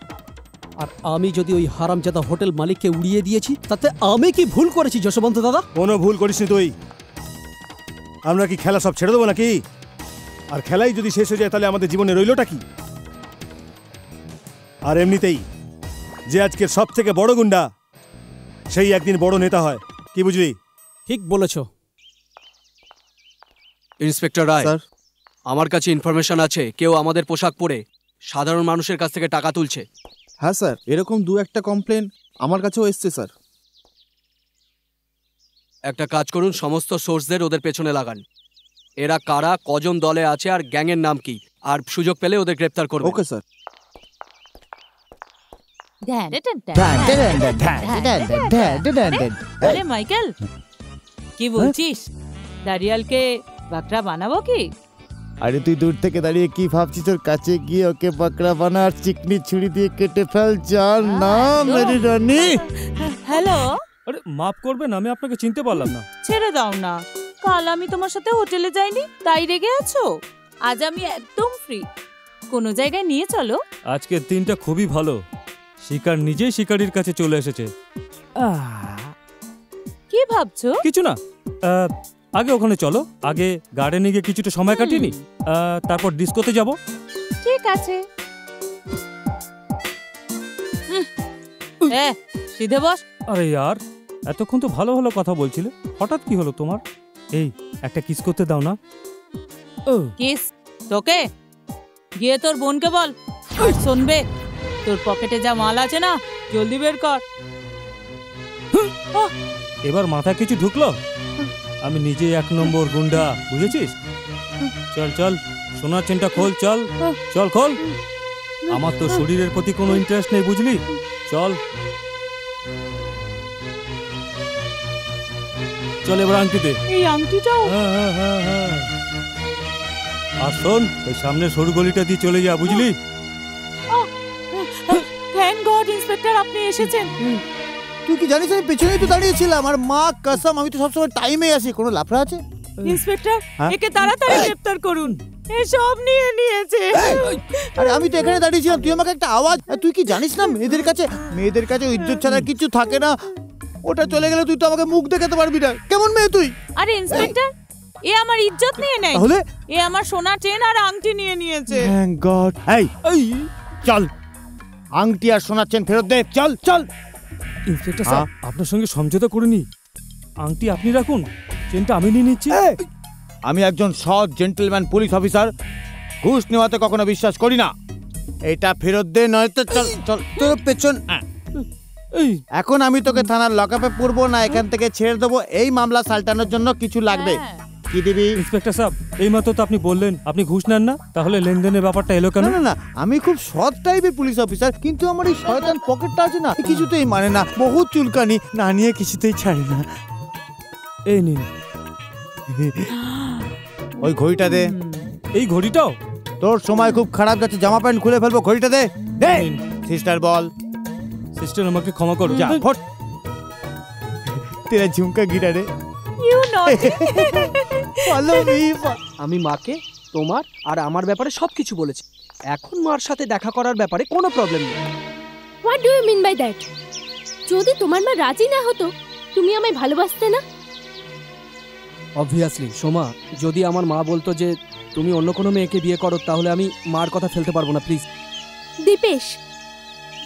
আর আমি যদি ওই হারামজাদা হোটেল মালিককে উড়িয়ে দিয়েছি, তাতে আমি কি ভুল করেছি যশবন্ত দাদা? কোনো ভুল করিসনি তুই। আমরা কি খেলা সব ছেড়ে দেবো নাকি? আর খেলাই যদি শেষ হয়ে যায় তাহলে আমাদের জীবনে রইলটা কি? আর এমনিতেই যে আজকের সব থেকে বড় গুন্ডা, সেই একদিন বড় নেতা হয়, কি বুঝলি? ঠিক বলেছ ইন্সপেক্টর রায়। স্যার, আমার কাছে ইনফরমেশন আছে কেউ আমাদের পোশাক পরে সাধারণ মানুষের কাছ থেকে টাকা তুলছে। হ্যাঁ স্যার, এরকম দু একটা কমপ্লেন আমার কাছেও এসছে স্যার। একটা কাজ করুন, সমস্ত সোর্সদের ওদের পেছনে লাগান। এরা কারা, কজন দলে আছে, আর গ্যাংয়ের নাম কি, আর সুযোগ পেলে ওদের গ্রেফতার করুন। Okay sir. আরে মাইকেল, কি বলছিস? দাঁড়িয়ালকে বাকরা বানাবো কি? আরে তুই দূর থেকে দাঁড়িয়ে কি ভাবছিস? তোর কাছে গিয়ে ওকে বাকরা বানা আর চিকনি ছুরি দিয়ে কেটে ফেল। জান না মেরি রানী। হ্যালো। আরে মাফ করবেন, আমি আপনাকে চিনতে পারলাম না। ছেড়ে দাও না, কাল আমি তোমার সাথে হোটেলে যাইনি তাই রেগে আছো? আজ আমি একদম ফ্রি, কোনো জায়গায় নিয়ে চলো। আজকের দিনটা খুবই ভালো, শিকার নিজেই শিকারীর কাছে চলে এসেছে। কি ভাবছো? কিছু না, আগে ওখানে চলো, আগে গার্ডেনে গিয়ে কিছুটা সময় কাটিনি, তারপর ডিস্কোতে যাব। ঠিক আছে। সিধে বস। আরে यार এতক্ষণ তো ভালো ভালো কথা বলছিলে, হঠাৎ কি হলো তোমার? এই একটা কিস করতে দাও না। কিস তোকে? গিয়ে তোর বোনকে বল। আর শুনবে, তোর পকেটে যা মাল আছে না জলদি বের কর। এবার মাথায় কিছু ঢুকলো? আমি নিজে 1 নম্বর গুন্ডা, বুঝেছিস? চল চল সোনার চেনটা খোল, চল চল খোল। আমার তো শরীরের প্রতি কোনো ইন্টারেস্ট নেই, বুঝলি? চল চল এবার আংটিতে। এই আংটিটাও? আর শোন, ওই সামনে সরু গলিটা দিয়ে চলে যা, বুঝলি? থ্যাংক গড ইন্সপেক্টর আপনি এসেছেন। তুই কি জানিস আমি পেছনেই তো দাঁড়িয়েছিলাম, আর মা কসম আমি তো সবসময় টাইমে আসি। কোনো লাফড়া আছে? ইন্সপেক্টর একে তাড়াতাড়ি গ্রেফতার করুন, এ সব নিয়ে নিয়েছে। আরে আমি তো এখানে দাঁড়িয়েছিলাম, তুই আমাকে একটা আওয়াজ। তুই কি জানিস না মেয়েদের কাছে ইজ্জত ছাড়া কিছু থাকে না। ওটা চলে গেলে তুই তো আমাকে মুখ দেখাতে পারবি না। কেমন মেয়ে তুই? আরে ইন্সপেক্টর এ আমার ইজ্জত নিয়ে নেয়, তাহলে এ আমার সোনার চেন আর আংটি নিয়ে নিয়েছে। Thank god. এই চল আংটি আর সোনার চেন ফেরত দে, চল চল। ইন্সপেক্টর স্যার আপনার সঙ্গে সমঝোতা করে নি, আংটি আপনি রাখুন, চেনটা আমি নিয়ে নিচ্ছি। আমি একজন সৎ জেন্টলম্যান পুলিশ অফিসার, ঘুষ নেওয়াতে কখনো বিশ্বাস করি না। এটা ফেরত দে, নয়তো চল চল তোর পেছন। এখন আমি তোকে থানার লকআপে পুরবো না, এখান থেকে ছেড়ে দেবো। এই মামলা সালটানোর জন্য কিছু লাগবে। কি দিবি? ইন্সপেক্টর সাহেব এই মাত্র তো আপনি বললেন আপনি ঘুষ নেন না, তাহলে লেনদেনের ব্যাপারটা এলো কেন? না না আমি খুব সৎ টাইপের পুলিশ অফিসার, কিন্তু আমার এই শয়তান পকেটটা আছে না, কিছুতেই মানে না। বহুত চুলকানি, না নিয়ে কিছুতেই ছাড়ি না। এই নিন ওই ঘড়িটা দে। এই ঘড়িটাও? তোর সময় খুব খারাপ যাচ্ছে, জামা প্যান্ট খুলে ফেলবো। ঘড়িটা দে। সিস্টার বল। সিস্টার আমাকে ক্ষমা করো। যা ফট। তেরা ঝুমকা গিরা রে। ইউ নটি। Follow me. আমি মাকে তোমার আর আমার ব্যাপারে সবকিছু বলেছি। এখন মার সাথে দেখা করার ব্যাপারে কোনো প্রবলেম নেই। What do you mean by that? যদি তোমার মা রাজি না হতো, তুমি আমায় ভালোবাসতে না? অবভিয়াসলি সোমা, যদি আমার মা বলতো যে তুমি অন্য কোনো মেয়েকে বিয়ে করো, তাহলে আমি মার কথা ফেলতে পারবো না। প্লিজ দীপেশ,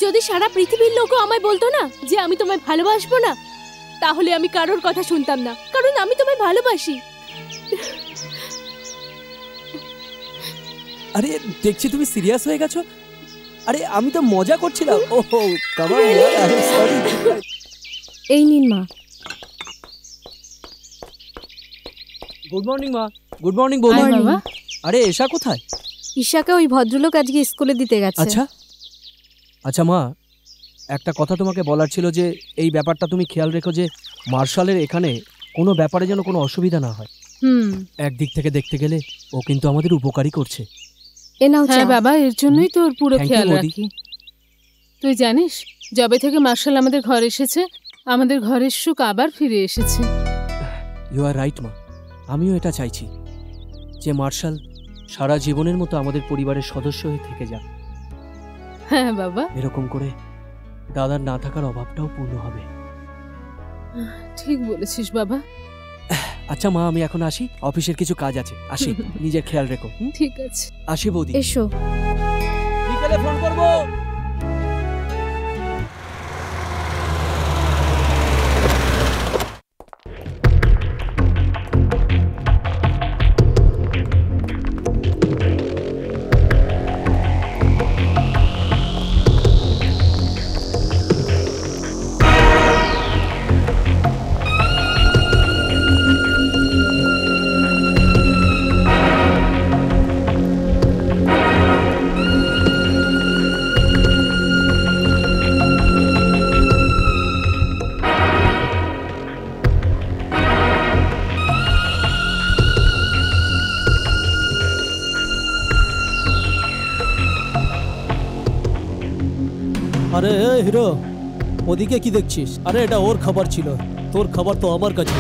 যদি সারা পৃথিবীর লোকও আমায় বলতো না যে আমি তোমায় ভালোবাসবো না, তাহলে আমি কারোর কথা শুনতাম না, কারণ আমি তোমায় ভালোবাসি। আরে দেখছি তুমি সিরিয়াস হয়ে গেছো। আরে আমি তো মজা করছিলাম। ওহো come on, I am sorry. এই নিন মা। গুড মর্নিং মা। গুড মর্নিং বৌদি। বাবা। আরে এশা কোথায়? ঈশাকে ওই ভদ্রলোক আজকে স্কুলে দিতে গেছে। আচ্ছা আচ্ছা মা, একটা কথা তোমাকে বলার ছিল যে এই ব্যাপারটা তুমি খেয়াল রেখো যে মার্শালের এখানে কোনো ব্যাপারে যেন কোনো অসুবিধা না হয়। একদিক থেকে দেখতে গেলে ও কিন্তু আমাদের উপকারই করছে। হ্যাঁ বাবা, এর জন্যই তোর পুরো খেয়াল রাখি। তুই জানিস যবে থেকে মার্শাল আমাদের ঘরে এসেছে, আমাদের ঘরের সুখ আবার ফিরে এসেছে। ইউ আর রাইট মা, আমিও এটা চাইছি যে মার্শাল সারা জীবনের মতো আমাদের পরিবারের সদস্য হয়ে থেকে যাক। হ্যাঁ বাবা, এরকম করে দাদার না থাকার অভাবটাও পূর্ণ হবে। ঠিক বলেছিস বাবা। আচ্ছা মা, আমি এখন আসি, অফিসের কিছু কাজ আছে। আসি, নিজের খেয়াল রেখো। ঠিক আছে, আসি বৌদি। এসো। বিকেলে ফোন করবো। আরে হিরো, ওদিকে কি দেখছিস? আরে এটা ওর খাবার ছিল, তোর খাবার তো আমার কাছে।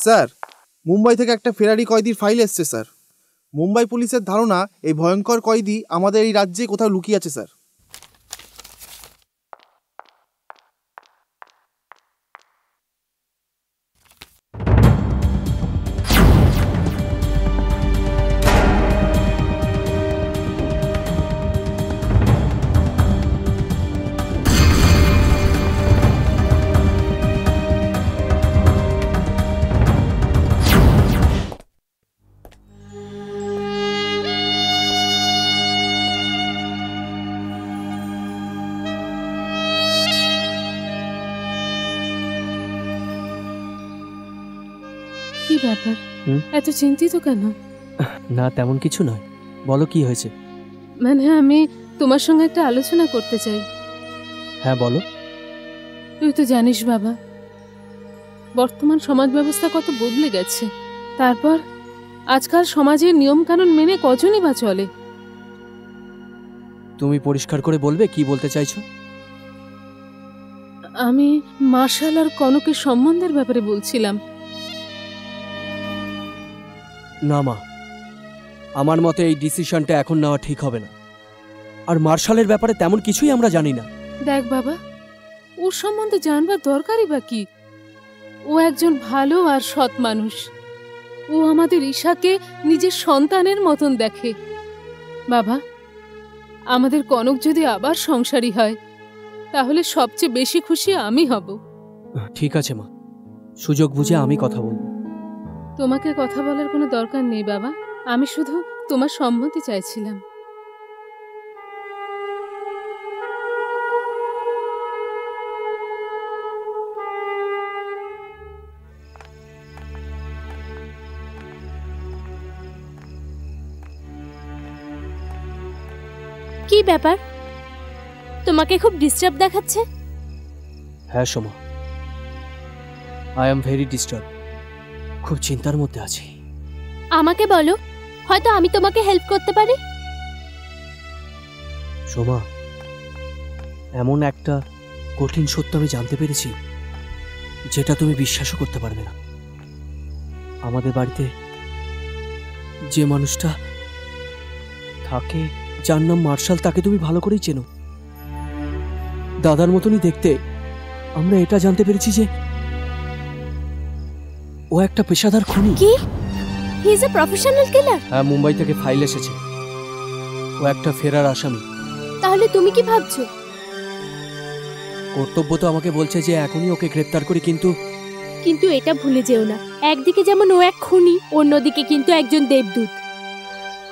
স্যার, মুম্বাই থেকে একটা ফেরারি কয়েদির ফাইল এসছে স্যার। মুম্বাই পুলিশের ধারণা এই ভয়ঙ্কর কয়েদি আমাদের এই রাজ্যে কোথাও লুকিয়ে আছে স্যার। কি ব্যাপার, এত চিন্তিত কেন? না, তেমন কিছু নয়। বলো কি হয়েছে? মানে আমি তোমার সঙ্গে একটা আলোচনা করতে চাই। হ্যাঁ বলো। তুই তো জানিস বাবা, বর্তমান সমাজ ব্যবস্থা কত বদলে গেছে। তারপর আজকাল সমাজের নিয়ম কানুন মেনে কজনই বা চলে। তুমি পরিষ্কার করে বলবে কি বলতে চাইছো? আমি মার্শাল আর কনকের সম্বন্ধের ব্যাপারে বলছিলাম। না মা, আমার মতে এই ডিসিশনটা এখন নেওয়া ঠিক হবে না। আর মার্শালের ব্যাপারে তেমন কিছুই আমরা জানি না। দেখ বাবা, ওর সম্বন্ধে জানবার দরকারই বা কি? ও একজন ভালো আর সৎ মানুষ। ও আমাদের ঈশাকে নিজের সন্তানের মতন দেখে। বাবা, আমাদের কনক যদি আবার সংসারী হয় তাহলে সবচেয়ে বেশি খুশি আমি হব। ঠিক আছে মা, সুযোগ বুঝে আমি কথা বলবো। তোমাকে কথা বলার কোনো দরকার নেই বাবা, আমি শুধু তোমার সম্মতি চাইছিলাম। কি ব্যাপার, তোমাকে খুব ডিস্টার্ব দেখাচ্ছে? হ্যাঁ Soma, I am very disturb. খুব চিন্তার মধ্যে আছি। আমাকে বলো, হয়তো আমি তোমাকে হেল্প করতে পারি। সোমা, এমন একটা কঠিন সত্য আমি জানতে পেরেছি যেটা তুমি বিশ্বাসও করতে পারবে না। আমাদের বাড়িতে যে মানুষটা থাকে, যার নাম মার্শাল, তাকে তুমি ভালো করেই চেনো। দাদার মতনই দেখতে। আমরা এটা জানতে পেরেছি যে ও একটা পেশাদার খুনি। কি? হি ইজ আ প্রফেশনাল কিলার? হ্যাঁ, মুম্বাই থেকে ফাইল এসেছে। ও একটা ফেরার আসামি। তাহলে তুমি কি ভাবছো? কর্তব্য তো আমাকে বলছে যে এখনই ওকে গ্রেফতার করি, কিন্তু এটা ভুলে যেও না, একদিকে যেমন ও এক খুনি, অন্যদিকে কিন্তু একজন দেবদূত।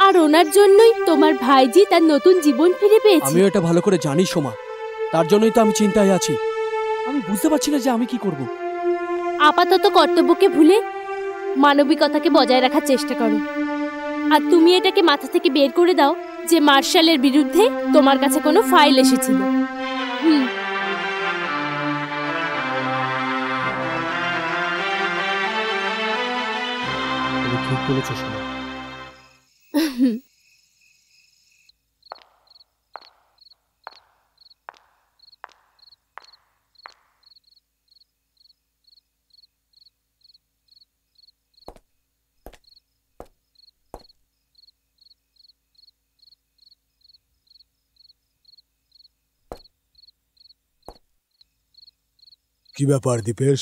আর ওনার জন্যই তোমার ভাইজি তার নতুন জীবন ফিরে পেয়েছে। আমিও এটা ভালো করে জানি সোমা, তার জন্যই তো আমি চিন্তায় আছি। আমি বুঝতে পারছি না যে আমি কি করব। আপাতত কর্তব্যকে ভুলে মানবিকতাকে বজায় রাখার চেষ্টা করো। আর তুমি এটাকে মাথা থেকে বের করে দাও যে মার্শালের বিরুদ্ধে তোমার কাছে কোনো ফাইল এসেছিল। তুমি ঠিক বলেছো সোমা। কি ব্যাপার দীপেশ,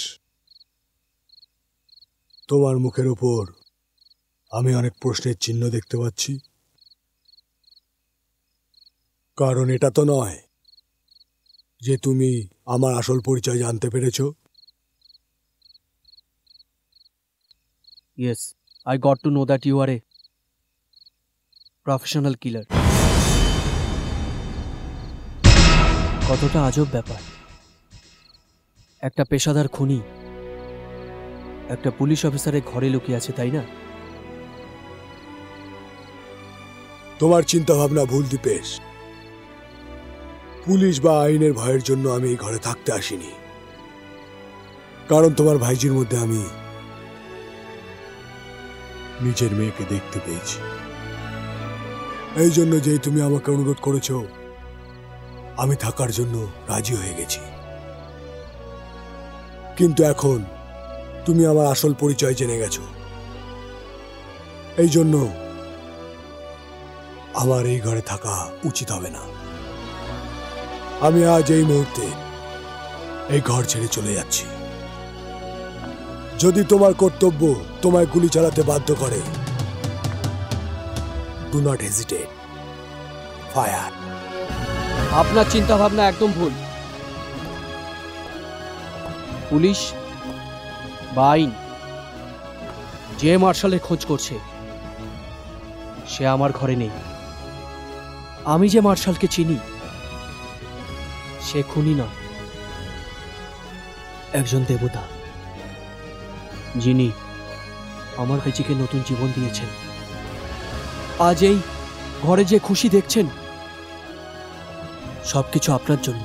তোমার মুখের উপর আমি অনেক প্রশ্নের চিহ্ন দেখতে পাচ্ছি। কারণ এটা তো নয় যে তুমি আমার আসল পরিচয় জানতে পেরেছো। Yes, I got to know that you are a professional killer. কতটা আজব ব্যাপার। একটা পেশাদার খুনি একটা পুলিশ অফিসারের ঘরে লুকিয়ে আছে, তাই না? তোমার চিন্তা ভাবনা ভুল দীপেশ। পুলিশ বা আইনের ভয়ের জন্য আমি এই ঘরে থাকতে আসিনি। কারণ তোমার ভাইজির মধ্যে আমি নিজের মেয়েকে দেখতে পেয়েছি। এই জন্য যেই তুমি আমাকে অনুরোধ করেছো, আমি থাকার জন্য রাজি হয়ে গেছি। কিন্তু এখন তুমি আমার আসল পরিচয় জেনে গেছো, এই জন্য আমার এই ঘরে থাকা উচিত হবে না। আমি আজ এই মুহূর্তে এই ঘর ছেড়ে চলে যাচ্ছি। যদি তোমার কর্তব্য তোমায় গুলি চালাতে বাধ্য করে, ডু নট হেজিটেট, ফায়ার। আপনার চিন্তা ভাবনা একদম ভুল। পুলিশ বা আইন যে মার্শালের খোঁজ করছে সে আমার ঘরে নেই। আমি যে মার্শালকে চিনি সে খুনি নয়, একজন দেবতা, যিনি আমার বেচিকে নতুন জীবন দিয়েছেন। আজ এই ঘরে যে খুশি দেখছেন সবকিছু আপনার জন্য।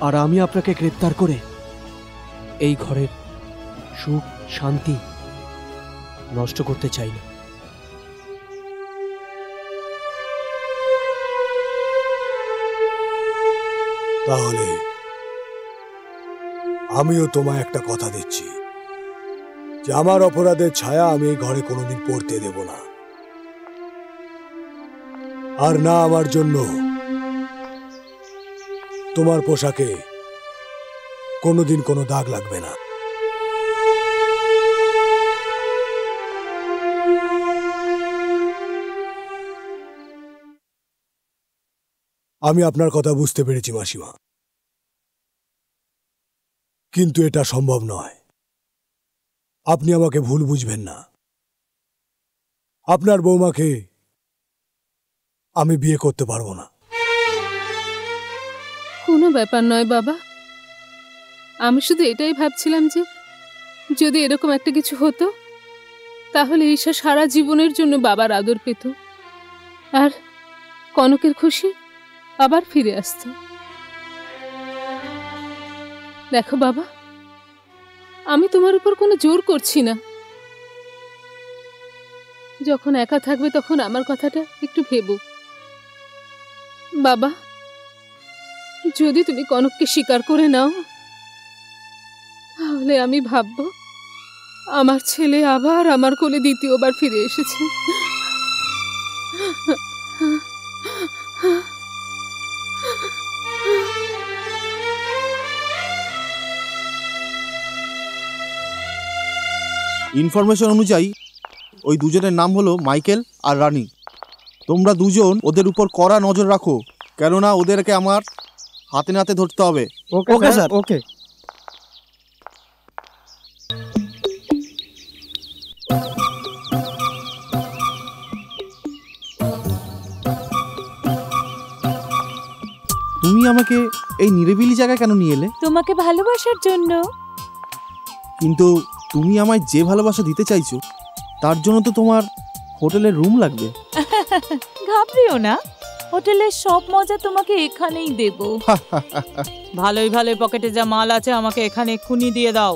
আর আমি আপনাকে গ্রেপ্তার করে এই ঘরের সুখ শান্তি নষ্ট করতে চাই না। তাহলে আমিও তোমায় একটা কথা দিচ্ছি যে আমার অপরাধের ছায়া আমি এই ঘরে কোনোদিন পড়তে দেব না, আর না আমার জন্য তোমার পোশাকে কোনোদিন কোনো দাগ লাগবে না। আমি আপনার কথা বুঝতে পেরেছি মাসিমা, কিন্তু এটা সম্ভব নয়। আপনি আমাকে ভুল বুঝবেন না। আপনার বৌমাকে আমি বিয়ে করতে পারবো না। কোনো ব্যাপার নয় বাবা, আমি শুধু এটাই ভাবছিলাম যে যদি এরকম একটা কিছু হতো তাহলে ঈশা সারা জীবনের জন্য বাবার আদর পেত আর কনকের খুশি আবার ফিরে আসতো। দেখো বাবা, আমি তোমার উপর কোনো জোর করছি না। যখন একা থাকবে তখন আমার কথাটা একটু ভেবো। বাবা, যদি তুমি কনককে স্বীকার করে নাও তাহলে আমি ভাববো আমার ছেলে আবার আমার কোলে দ্বিতীয়বার ফিরে এসেছে। ইনফরমেশন অনুযায়ী ওই দুজনের নাম হলো মাইকেল আর রানী। তোমরা দুজন ওদের উপর কড়া নজর রাখো, কেননা ওদেরকে আমার হাতে নাতে ধরতে হবে। ওকে স্যার, ওকে। তুমি আমাকে এই নিরিবিলি জায়গায় কেন নিয়ে এলে? তোমাকে ভালোবাসার জন্য। কিন্তু তুমি আমায় যে ভালোবাসা দিতে চাইছো তার জন্য তো তোমার হোটেলের রুম লাগবে। ঘাবড়িও না, হোটেলের সব মজা তোমাকে এখানেই দেব। ভালোই ভালোই পকেটে যা মাল আছে আমাকে এখানে এক্ষুনি দিয়ে দাও।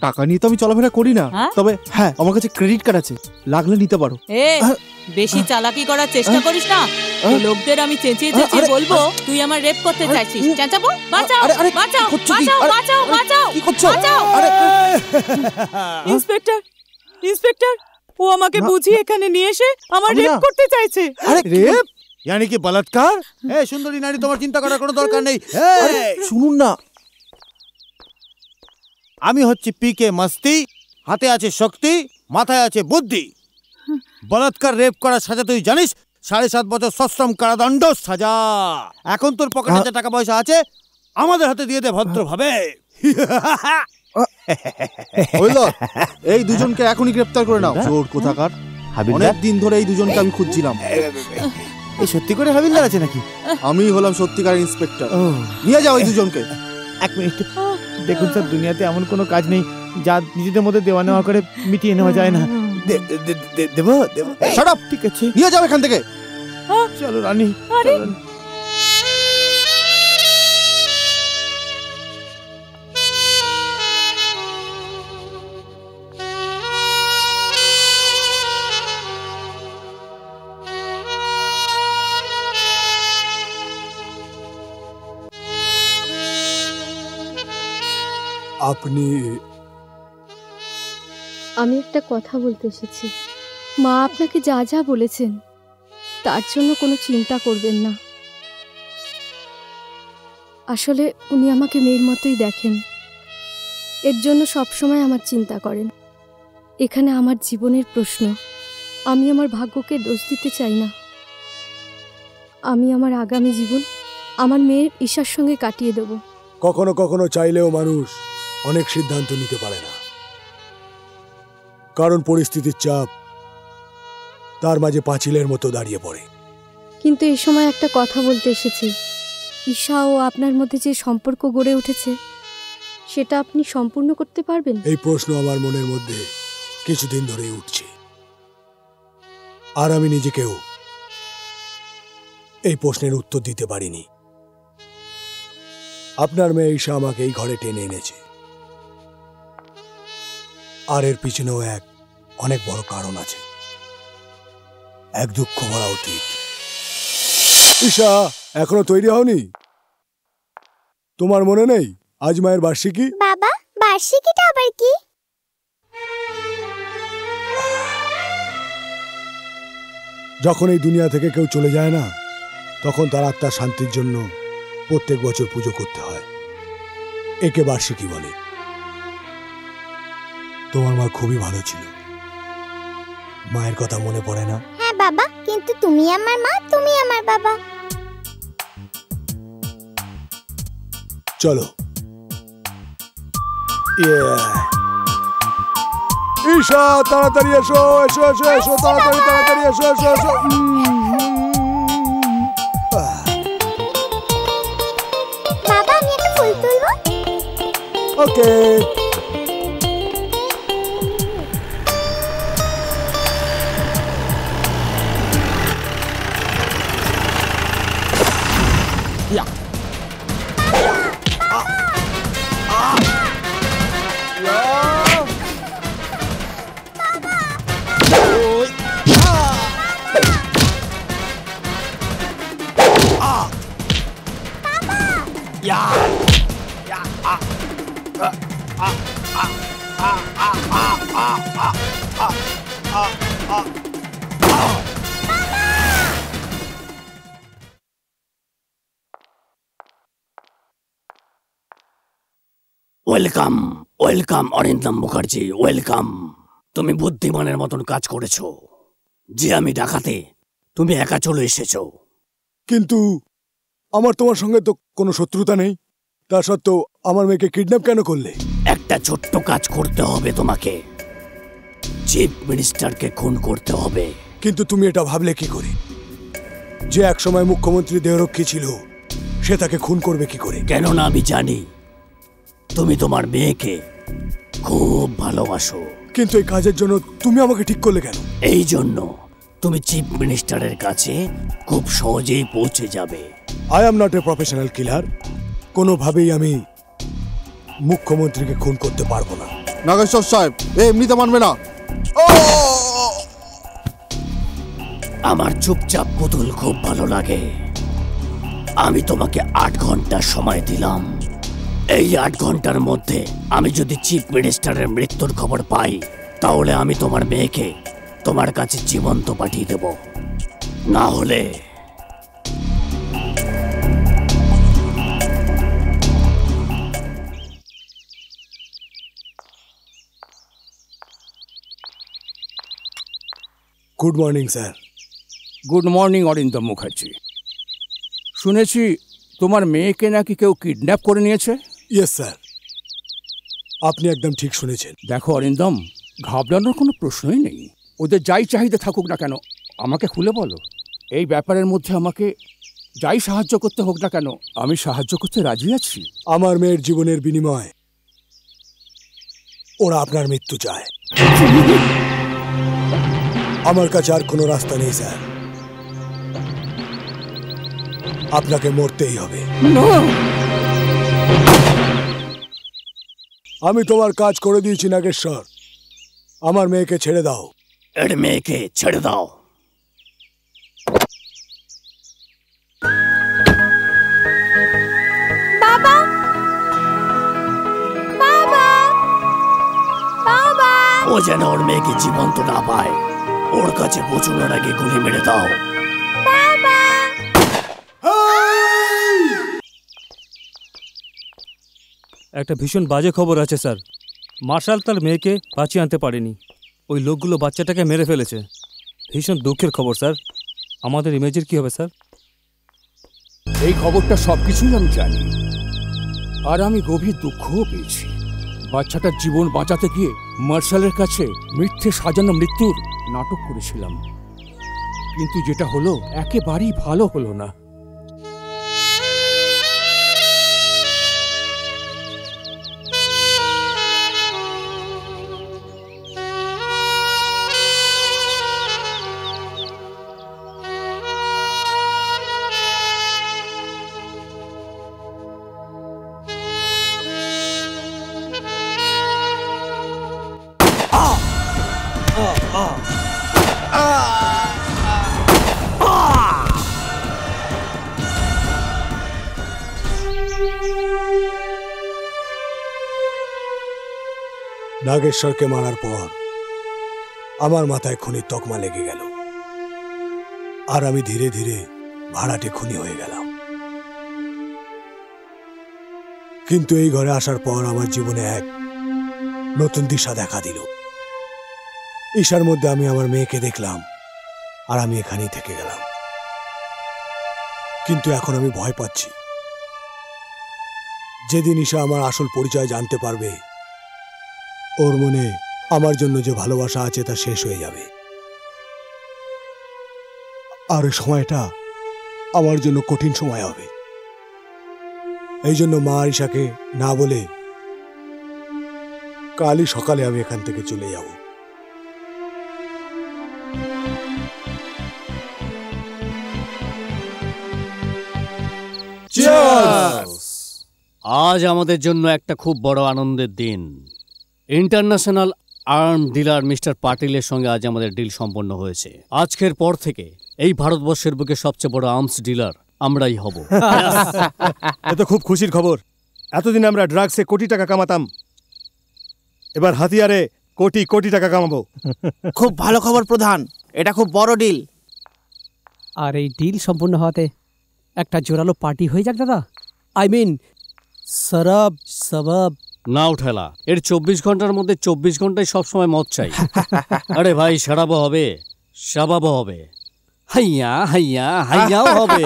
টাকা নিয়ে তো আমি চলাফেরা করি না, তবে হ্যাঁ আমার কাছে ক্রেডিট কার্ড আছে, লাগলে নিতে পারো। বেশি চালাকি করার চেষ্টা করিস না, লোকদের আমি চেঁচিয়ে চেঁচিয়ে বলবো তুই আমার রেপ করতে চাইছিস। চেঁচাবো? বাঁচাও বাঁচাও বাঁচাও বাঁচাও বাঁচাও বাঁচাও। ইন্সপেক্টর, ইন্সপেক্টর, ও আমাকে বুঝিয়ে এখানে নিয়ে এসে আমার রেপ করতে চাইছে। আরে রেপ মানে কি বলাৎকার? এই সুন্দরী নারী, তোমার চিন্তা করার কোনো দরকার নেই। শুনুন না, আমি হচ্ছি পিকে মস্তি, হাতে আছে শক্তি, মাথায় আছে বুদ্ধি। বলাৎকার রেপ করার সাজা তুই জানিস? 7.5 বছর সশ্রম কারাদণ্ড সাজা। এখন তোর পকেটে যে টাকা পয়সা আছে আমাদের হাতে দিয়ে দে ভদ্রভাবে। এই দুজনকে এখনই গ্রেফতার করে নাও। চোর কোথাকার, অনেক দিন ধরে এই দুজনকে আমি খুঁজছিলাম। এই সত্যি করে হাবিলদার আছে নাকি? আমি হলাম সত্যিকার ইন্সপেক্টর। নিয়ে যাও এই দুজনকে। এক মিনিট দেখুন স্যার, দুনিয়াতে এমন কোনো কাজ নেই যা নিজেদের মধ্যে দেওয়া নেওয়া করে মিটিয়ে নেওয়া যায় না। দেবো দেবো। শাট আপ, ঠিক আছে, নিয়ে যাও এখান থেকে। চলো রানী। আপনি? আমি একটা কথা বলতে এসেছি। মা আপনাকে যা যা বলেছেন তার জন্য কোনো চিন্তা করবেন না। আসলে উনি আমাকে মেয়ের মতোই দেখেন, এর জন্য সবসময় আমার চিন্তা করেন। এখানে আমার জীবনের প্রশ্ন। আমি আমার ভাগ্যকে দোষ দিতে চাই না। আমি আমার আগামী জীবন আমার মেয়ের ঈশার সঙ্গে কাটিয়ে দেব। কখনো কখনো চাইলেও মানুষ অনেক সিদ্ধান্ত নিতে পারে না, কারণ পরিস্থিতির চাপ তার মাঝে পাঁচিলের মতো দাঁড়িয়ে পড়ে। কিন্তু এই সময় একটা কথা বলতে এসেছি। ঈশা ও আপনার মধ্যে যে সম্পর্ক গড়ে উঠেছে সেটা আপনি সম্পূর্ণ করতে পারবেন? এই প্রশ্ন আমার মনের মধ্যে কিছুদিন ধরেই উঠছে, আর আমি নিজেকেও এই প্রশ্নের উত্তর দিতে পারিনি। আপনার মেয়ে ঈশা আমাকে এই ঘরে টেনে এনেছে, আর এর পিছনেও এক অনেক বড় কারণ আছে, এক দুঃখ ভরা অতীত। ঈশা, এখনো তৈরি হওনি? তোমার মনে নেই আজ মায়ের বার্ষিকী? বাবা, বার্ষিকীটা আবার কি? যখন এই দুনিয়া থেকে কেউ চলে যায় না, তখন তার আত্মার শান্তির জন্য প্রত্যেক বছর পুজো করতে হয়। একে বার্ষিকী বলে। তোমার মা খুবই ভালো ছিল, মায়ের কথা মনে পড়ে না? হ্যাঁ বাবা, কিন্তু তুমি আমার মা, তুমি আমার বাবা। চলো। ঈশা, তাড়াতাড়ি এসো, এসো এসো এসো, তাড়াতাড়ি তাড়াতাড়ি এসো এসো এসো। বাবা, আমি একটা ফুল তুলবো? Okay. Welcome welcome Arindam Mukherjee, welcome. তুমি বুদ্ধিমানের মতন কাজ করেছো। যে আমি ডাকাতে, তুমি একা চলে এসেছো। কিন্তু আমার তোমার সঙ্গে তো কোনো শত্রুতা নেই, তা সত্ত্বেও আমার মেয়েকে কিডন্যাপ কেন করলে? একটা ছোট্ট কাজ করতে হবে তোমাকে, চিফ মিনিস্টারকে খুন করতে হবে। কিন্তু তুমি এটা ভাবলে কি করে? যে একসময় মুখ্যমন্ত্রী দেহরক্ষী ছিল, সে তাকে খুন করবে কি করে? কেননা আমি জানি তুমি তোমার মেয়েকে খুব ভালোবাসো। কিন্তু এই কাজের জন্য তুমি আমাকে ঠিক করলে কেন? এই জন্য তুমি চিফ মিনিস্টারের কাছে খুব সহজেই পৌঁছে যাবে। I am not a professional কিলার। কোনোভাবেই আমি মুখ্যমন্ত্রীকে খুন করতে পারবো না। নাগেশ্বর সাহেব, এমনিতে মানবে না। আমার চুপচাপ পুতুল খুব ভালো লাগে। আমি তোমাকে 8 ঘন্টা সময় দিলাম। এই 8 ঘন্টার মধ্যে আমি যদি চিফ মিনিস্টারের মৃত্যুর খবর পাই, তাহলে আমি তোমার মেয়েকে তোমার কাছে জীবন্ত পাঠিয়ে দেব। না হলে good morning sir. Good morning Arindam Mukherjee. শুনেছি তোমার মেয়েকে নাকি কেউ কিডন্যাপ করে নিয়েছে? ইয়েস স্যার, আপনি একদম ঠিক শুনেছেন। দেখো অরিন্দম, ঘাবড়ানোর কোনো প্রশ্নই নেই। ওদের যাই চাহিদা থাকুক না কেন, আমাকে খুলে বলো। এই ব্যাপারের মধ্যে আমাকে যাই সাহায্য করতে হোক না কেন, আমি সাহায্য করতে রাজি আছি। আমার মেয়ের জীবনের বিনিময়ে ওরা আপনার মৃত্যু চায়। আমার কাছে আর কোনো রাস্তা নেই স্যার, আপনাকে মরতেই হবে। আমি তোমার কাজ করে দিয়েছি নাগেশ্বর, আমার মেয়েকে ছেড়ে দাও। এর মেয়েকে ছেড়ে দাও। বাবা, বাবা, ও যেন ওর মেয়েকে জীবন্ত না পায়। ওর কাছে পৌঁছানোর আগে গুলি মেরে দাও। একটা ভীষণ বাজে খবর আছে স্যার। মার্শাল তার মেয়েকে বাঁচিয়ে আনতে পারেনি। ওই লোকগুলো বাচ্চাটাকে মেরে ফেলেছে। ভীষণ দুঃখের খবর স্যার। আমাদের ইমেজের কি হবে স্যার? এই খবরটা সবকিছুই আমি জানি, আর আমি গভীর দুঃখও পেয়েছি। বাচ্চাটার জীবন বাঁচাতে গিয়ে মার্শালের কাছে মিথ্যে সাজানো মৃত্যুর নাটক করেছিলাম, কিন্তু যেটা হলো একেবারেই ভালো হলো না। নাগেশ্বরকে মারার পর আমার মাথায় খুনির তকমা লেগে গেল, আর আমি ধীরে ধীরে ভাড়াটে খুনি হয়ে গেলাম। কিন্তু এই ঘরে আসার পর আমার জীবনে এক নতুন দিশা দেখা দিল। ঈশার মধ্যে আমি আমার মেয়েকে দেখলাম, আর আমি এখানেই থেকে গেলাম। কিন্তু এখন আমি ভয় পাচ্ছি, যেদিন ঈশা আমার আসল পরিচয় জানতে পারবে, ওর মনে আমার জন্য যে ভালোবাসা আছে তা শেষ হয়ে যাবে। আর ওই সময়টা আমার জন্য কঠিন সময় হবে। এই জন্য মা ঈশাকে না বলে কালই সকালে আমি এখান থেকে চলে যাব। আজ আমাদের জন্য একটা খুব বড় আনন্দের দিন। ইন্টারন্যাশনাল আর্ম ডিলার মিস্টার পাটিলের সঙ্গে আজ আমাদের ডিল সম্পন্ন হয়েছে। আজকের পর থেকে এই ভারতবর্ষের বুকে সবচেয়ে বড় আর্মস ডিলার আমরাই হব। এ তো খুব খুশির খবর। এতদিন আমরা ড্রাগসে কোটি টাকা কামাতাম, এবার হাতিয়ারে কোটি কোটি টাকা কামাবো। খুব ভালো খবর প্রধান, এটা খুব বড় ডিল। আর এই ডিল সম্পূর্ণ হওয়াতে একটা জোরালো পার্টি হয়ে যাক দাদা। আই মিন সরব সবাব না উঠেলা। এর 24 ঘন্টার মধ্যে 24 ঘন্টায় সবসময় মদ চাই। আরে ভাই সারাবো হবে, সাবাবও হবে, হাইয়া হাইয়া হাইয়াও হবে।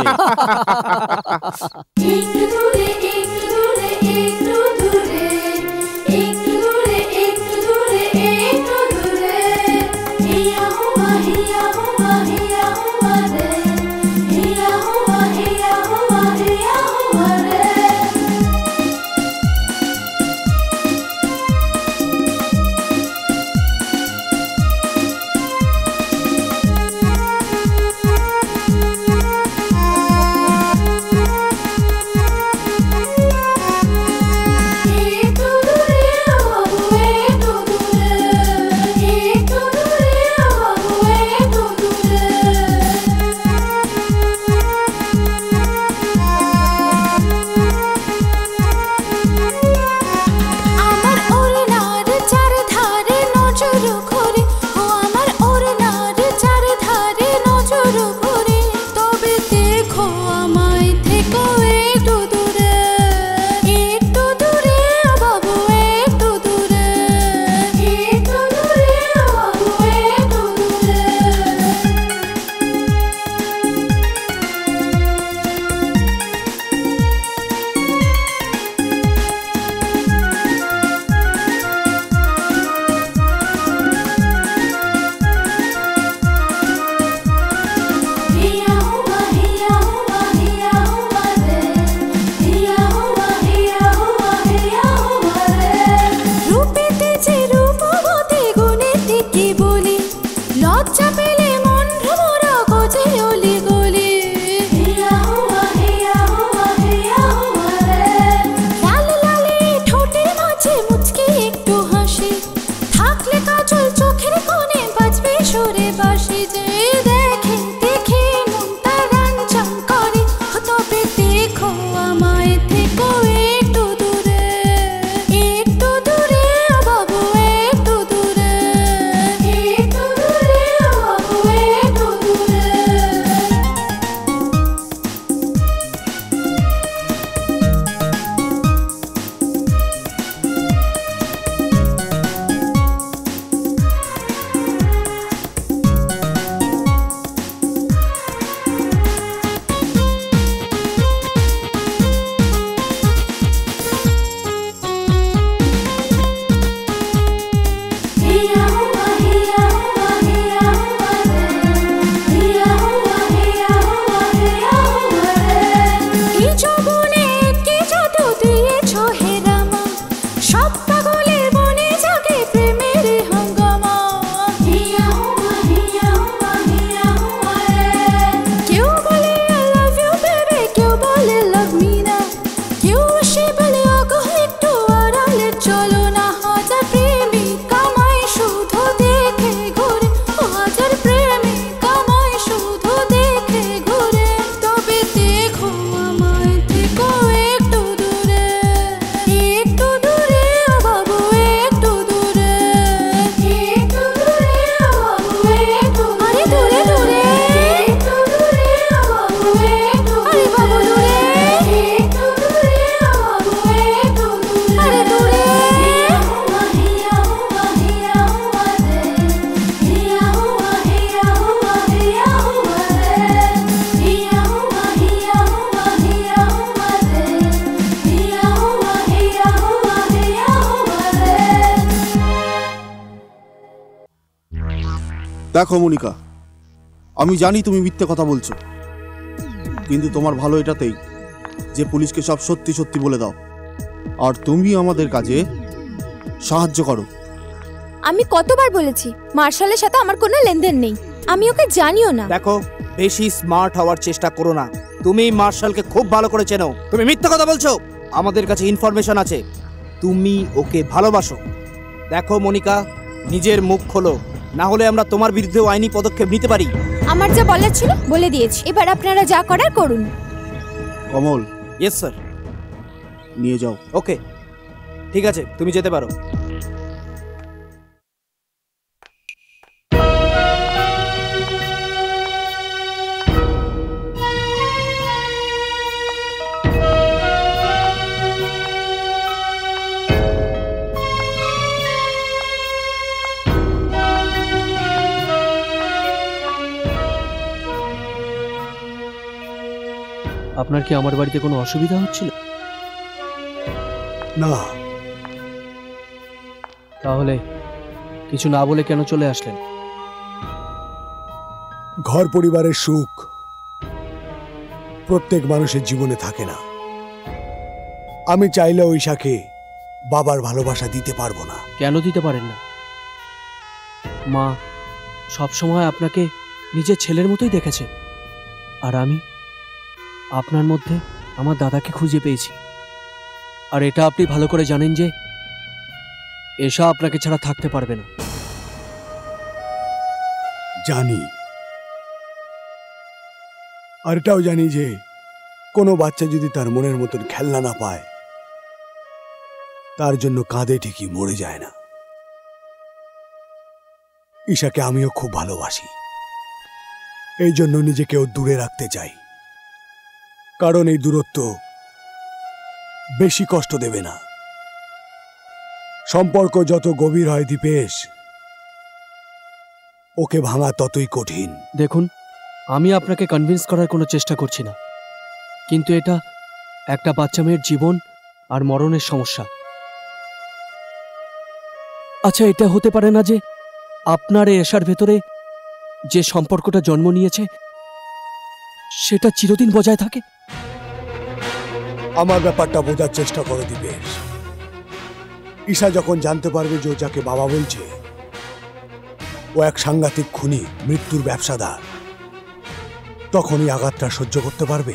সব পাগলের মনে জাগে প্রেমের হাঙ্গামা। কেউ বলে I love you baby, কেউ বলে love me না, কেউ এসে বলে ওগো একটু আড়ালে চলো না। হাজার প্রেমিক আমায় শুধু দেখে ঘুরে, হাজার প্রেমিক আমায় শুধু দেখে ঘুরে। তবে দেখো আমায় থেকো একটু দূরে, একটু দূরে ও বাবু একটু দূরে, একটু দূরে ও বাবু একটু, আরে দূরে দূরে, একটু দূরে ও বাবু একটু, আরে বাবু দূরে, একটু দূরে ও বাবু একটু দূরে, আরে দূরে। হিয়া হুয়া হিয়া হুয়া রে, হিয়া হুয়া হিয়া হুয়া হিয়া হুয়া রে, হিয়া হুয়া হিয়া হুয়া হিয়া হুয়া রে, হিয়া হুয়া হিয়া হুয়া হিয়া হুয়া রে। দেখো মনিকা, আমি জানি তুমি মিথ্যে কথা বলছো, কিন্তু তোমার ভালো এটাতেই যে পুলিশকে সব সত্যি সত্যি বলে দাও, আর তুমি আমাদের কাজে সাহায্য করো। আমি কতবার বলেছি মার্শালের সাথে আমার কোনো লেনদেন নেই, আমি ওকে জানিও না। দেখো, বেশি স্মার্ট হওয়ার চেষ্টা করো না। তুমি মার্শালকে খুব ভালো করে চেনো, তুমি মিথ্যা কথা বলছো। আমাদের কাছে ইনফরমেশন আছে তুমি ওকে ভালোবাসো। দেখো মনিকা, নিজের মুখ খোলো, না হলে আমরা তোমার বিরুদ্ধে আইনি পদক্ষেপ নিতে পারি। আমার যা বলার ছিল বলে দিয়েছি, এবার আপনারা যা করার করুন। কমল। Yes sir. নিয়ে যাও। ওকে, ঠিক আছে, তুমি যেতে পারো। আপনার কি আমার বাড়িতে কোনো অসুবিধা হচ্ছিল? না। তাহলে কিছু না বলে কেন চলে আসলেন? ঘর পরিবারের সুখ প্রত্যেক মানুষের জীবনে থাকে না। আমি চাইলেও ঈশাকে বাবার ভালোবাসা দিতে পারবো না। কেন দিতে পারেন না? মা সবসময় আপনাকে নিজের ছেলের মতোই দেখেছে, আর আমি আপনার মধ্যে আমার দাদাকে খুঁজে পেয়েছি। আর এটা আপনি ভালো করে জানেন যে এসা আপনাকে ছাড়া থাকতে পারবে না। জানি, আর এটাও জানি যে কোনো বাচ্চা যদি তার মনের মতন খেলনা না পায়, তার জন্য কাঁদে ঠিকই, মরে যায় না। ঈশাকে আমিও খুব ভালোবাসি, এই জন্য নিজেকেও দূরে রাখতে চাই, কারণ এই দূরত্ব বেশি কষ্ট দেবে না। সম্পর্ক যত গভীর হয় দীপেশ, ওকে ভাঙা ততই কঠিন। দেখুন, আমি আপনাকে কনভিন্স করার কোনো চেষ্টা করছি না, কিন্তু এটা একটা বাচ্চা মেয়ের জীবন আর মরণের সমস্যা। আচ্ছা, এটা হতে পারে না যে আপনার এশার ভেতরে যে সম্পর্কটা জন্ম নিয়েছে সেটা চিরদিন বজায় থাকে? আমার ব্যাপারটা বোঝার চেষ্টা করো দীপেশ। ঈশা যখন জানতে পারবে যে ও যাকে বাবা বলছে ও এক সাংঘাতিক খুনি, মৃত্যুর ব্যবসাদার, তখনই আঘাতটা সহ্য করতে পারবে?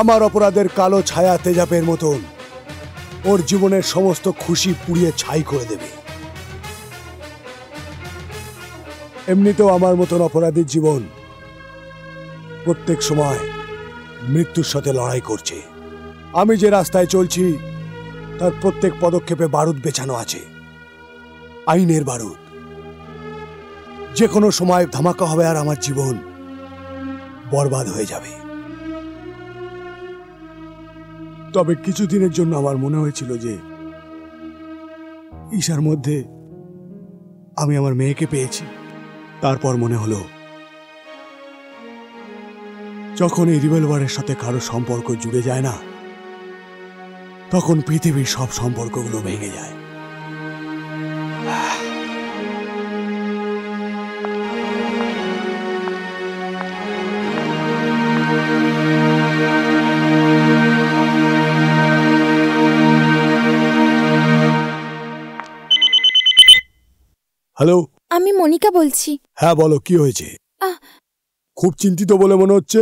আমার অপরাধের কালো ছায়া তেজাবের মতন ওর জীবনের সমস্ত খুশি পুড়িয়ে ছাই করে দেবে। এমনিতেও আমার মতন অপরাধীর জীবন প্রত্যেক সময় মৃত্যুর সাথে লড়াই করছে। আমি যে রাস্তায় চলছি তার প্রত্যেক পদক্ষেপে বারুদ বেছানো আছে, আইনের বারুদ। যে কোনো সময় ধামাকা হবে আর আমার জীবন বরবাদ হয়ে যাবে। তবে কিছুদিনের জন্য আমার মনে হয়েছিল যে ঈশার মধ্যে আমি আমার মেয়েকে পেয়েছি। তারপর মনে হলো যখন এই রিভলভারের সাথে কারো সম্পর্ক জুড়ে যায় না, তখন পৃথিবীর সব সম্পর্কগুলো ভেঙে যায়। হ্যালো, আমি মনিকা বলছি। হ্যাঁ বলো, কি হয়েছে? খুব চিন্তিত বলে মনে হচ্ছে।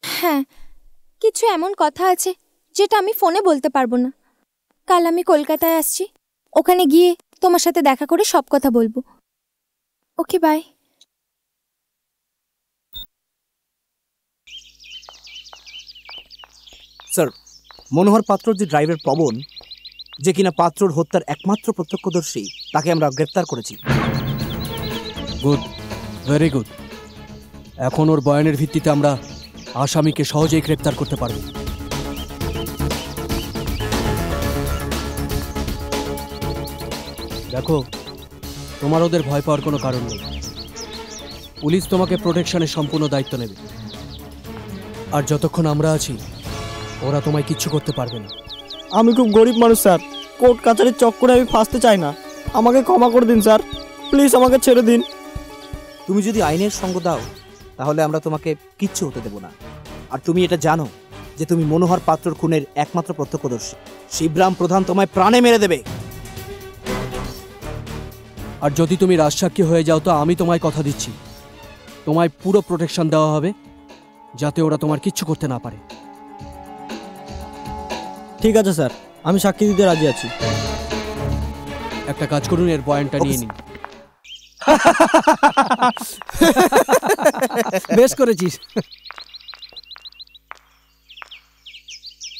হ্যাঁ, কিছু এমন কথা আছে যেটা আমি ফোনে বলতে পারবো না। কাল আমি কলকাতায় আসছি, ওখানে গিয়ে তোমার সাথে দেখা করে সব কথা বলবো। ওকে, বাই। স্যার, মনোহর পাত্রর যে ড্রাইভার পবন, যে কিনা পাত্রর হত্যার একমাত্র প্রত্যক্ষদর্শী, তাকে আমরা গ্রেপ্তার করেছি। Good, very good. এখন ওর বয়ানের ভিত্তিতে আমরা আসামিকে সহজেই গ্রেপ্তার করতে পারব। দেখো, তোমার ওদের ভয় পাওয়ার কোনো কারণ নেই। পুলিশ তোমাকে প্রোটেকশনের সম্পূর্ণ দায়িত্ব নেবে, আর যতক্ষণ আমরা আছি ওরা তোমায় কিচ্ছু করতে পারবে না। আমি খুব গরিব মানুষ স্যার, কোর্ট কাছারির চক্করে আমি ফাঁসতে চাই না। আমাকে ক্ষমা করে দিন স্যার, প্লিজ আমাকে ছেড়ে দিন। তুমি যদি আইনের সঙ্গ দাও তাহলে আমরা তোমাকে কিচ্ছু হতে দেব না। আর তুমি এটা জানো যে তুমি মনোহর পাত্রর খুনের একমাত্র প্রত্যক্ষদর্শী। শিবরাম প্রধান তোমায় প্রাণে মেরে দেবে। আর যদি তুমি রাজসাক্ষী হয়ে যাও তো আমি তোমায় কথা দিচ্ছি, তোমায় পুরো প্রোটেকশন দেওয়া হবে যাতে ওরা তোমার কিচ্ছু করতে না পারে। ঠিক আছে স্যার, আমি সাক্ষী দিতে রাজি আছি। একটা কাজ করুন, এর বয়ানটা নিয়ে নিন। বেশ করেছিস।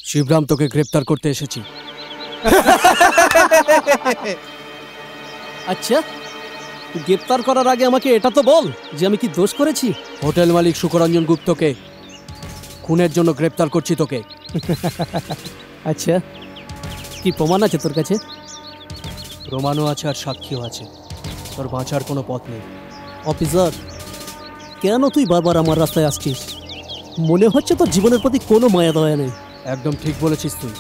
শিবরাম, তোকে গ্রেপ্তার করতে এসেছি। আচ্ছা, গ্রেপ্তার করার আগে আমাকে এটা তো বল যে আমি কি দোষ করেছি। হোটেল মালিক সুকরঞ্জন গুপ্তকে খুনের জন্য গ্রেপ্তার করছি তোকে। আচ্ছা, কি প্রমাণ আছে তোর কাছে? প্রমাণও আছে আর সাক্ষীও আছে। তোর বাঁচার কোনো পথ নেই। অফিসার, কেন তুই বারবার আমার রাস্তায় আসছিস? মনে হচ্ছে তোর জীবনের প্রতি কোনো মায়া দয়া নেই। একদম ঠিক বলেছিস তুই।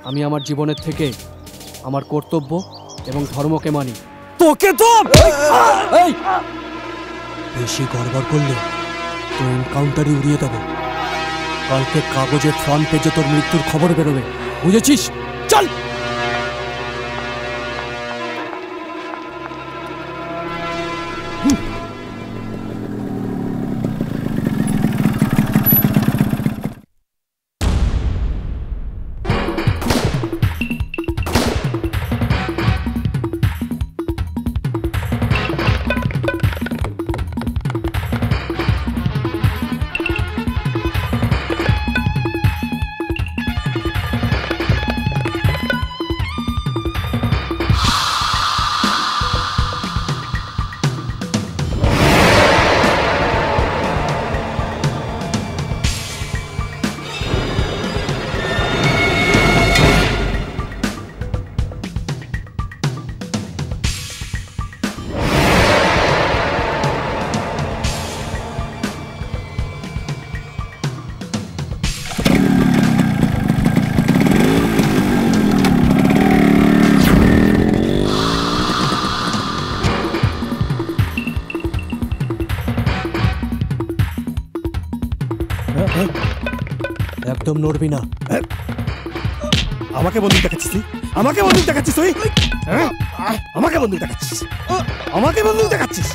আমি আমার জীবনের থেকে আমার কর্তব্য এবং ধর্মকে মানি। তোকে তো বেশি গড়বড় করলে তো এনকাউন্টারই উড়িয়ে দেবো। কালকে কাগজের ফ্রন্ট পেজে তোর মৃত্যুর খবর বেরোবে, বুঝেছিস? চল। একদম নড়বি না। আমাকে বন্দুক দেখাচ্ছিস তুই? আমাকে বন্দুক দেখাচ্ছিস তুই? আমাকে বন্দুক দেখাচ্ছিস? আমাকে বন্দুক দেখাচ্ছিস?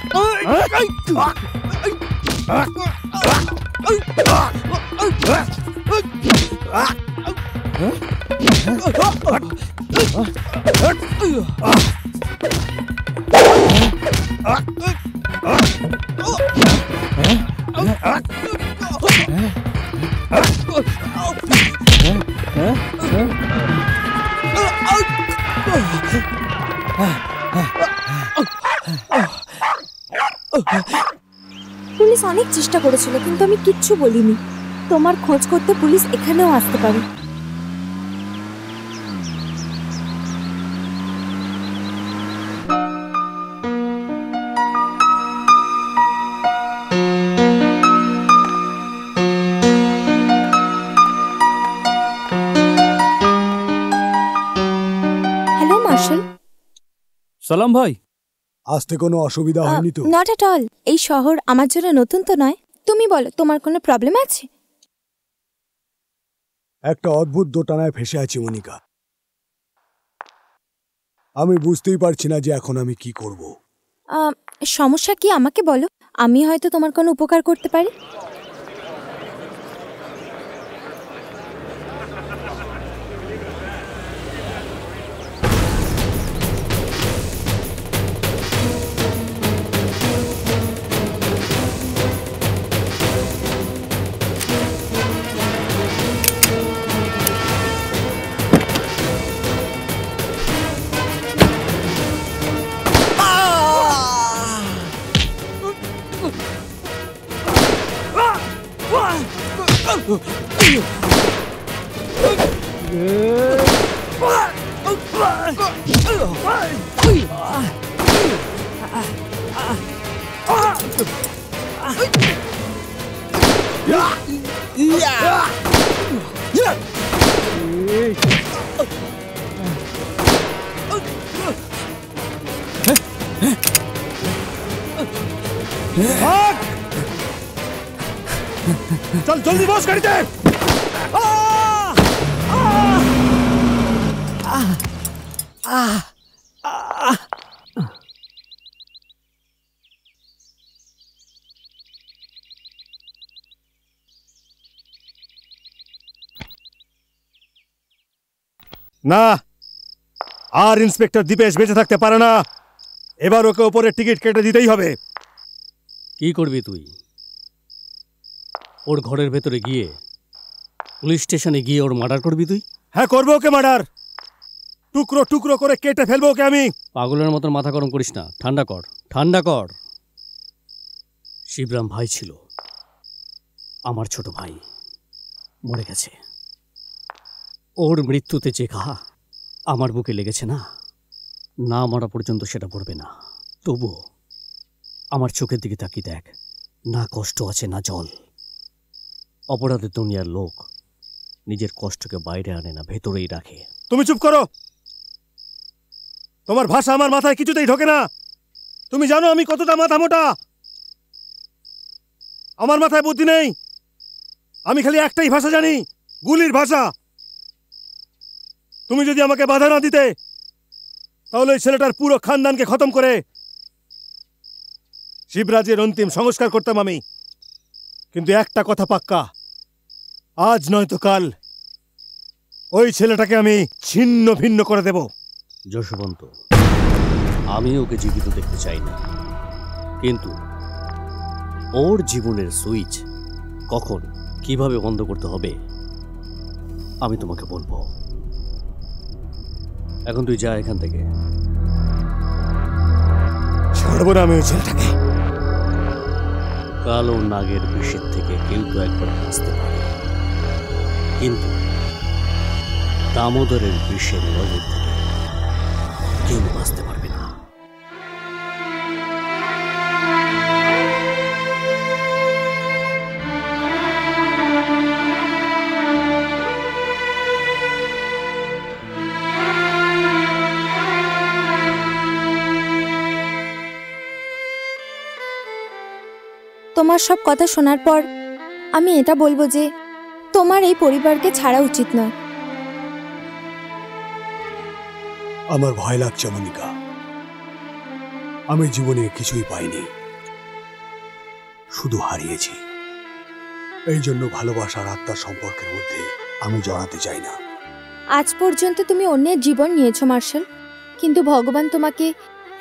পুলিশ অনেক চেষ্টা করেছিল, কিন্তু আমি কিচ্ছু বলিনি। তোমার খোঁজ করতে পুলিশ এখানেও আসতে পারে। Hello Marshal. সালাম ভাই। আসতে কোনো অসুবিধা হয়নি তো? Not at all. এই শহর আমার জন্য নতুন তো নয়। তুমি বলো, তোমার কোনো প্রবলেম আছে? একটা অদ্ভুত দোটানায় ফেসে আছি মনিকা। আমি বুঝতেই পারছি না যে এখন আমি কি করব। সমস্যা কি আমাকে বলো, আমি হয়তো তোমার কোনো উপকার করতে পারি। चल जल्दी बॉस गाड़ीতে না আর ইন্সপেক্টর দীপেশ বেঁচে থাকতে পারে না। এবার ওকে উপরে টিকিট কেটে দিতেই হবে। কি করবি তুই? ওর ঘরের ভেতরে গিয়ে পুলিশ স্টেশনে গিয়ে ওর মার্ডার করবি তুই? হ্যাঁ করবো ওকে মার্ডার, টুকরো টুকরো করে কেটে ফেলবো ওকে আমি। পাগলের মতন মাথা গরম করিস না, ঠান্ডা কর ঠান্ডা কর। শিবরাম ভাই ছিল আমার ছোট ভাই, মরে গেছে। ওর মৃত্যুতে যে ঘা আমার বুকে লেগেছে না, না মারা পর্যন্ত সেটা পড়বে না। তবুও আমার চোখের দিকে তাকিয়ে দেখ, না কষ্ট আছে না জল। অপরাধের দুনিয়ার লোক নিজের কষ্টকে বাইরে আনে না, ভেতরেই রাখে। তুমি চুপ করো, তোমার ভাষা আমার মাথায় কিছুতেই ঢোকে না। তুমি জানো আমি কতটা মাথা মোটা? আমার মাথায় বুদ্ধি নেই, আমি খালি একটাই ভাষা জানি, গুলির ভাষা। তুমি যদি আমাকে বাধা না দিতে তাহলে ওই ছেলেটার পুরো খানদানকে খতম করে শিবরাজের অন্তিম সংস্কার করতাম আমি। কিন্তু একটা কথা পাক্কা, আজ নয়তো কাল ওই ছেলেটাকে আমি ছিন্ন ভিন্ন করে দেব। যশবন্ত, আমি ওকে জীবিত দেখতে চাই না, কিন্তু ওর জীবনের সুইচ কখন কিভাবে বন্ধ করতে হবে আমি তোমাকে বলবো। এখন তুই যা এখান থেকে। ছাড়বো না আমি ওই ছেলেটাকে। কালো নাগের বিষের থেকে কেউ তো একবার বাঁচতে পারে, কিন্তু দামোদরের বিষের নজর থেকে কেউ বাঁচতে পারবে না। তোমার সব কথা শোনার পর আমি এটা বলবো যে তোমার এই পরিবারকে ছাড়া উচিত নয়। আমার ভয় লাগছে মনিকা, আমি জীবনে কিছুই পাইনি, শুধু হারিয়েছি। এই জন্য ভালোবাসার আত্মার সম্পর্কের মধ্যে আমি জড়াতে চাই না। আজ পর্যন্ত তুমি অন্যের জীবন নিয়েছো মার্শাল, কিন্তু ভগবান তোমাকে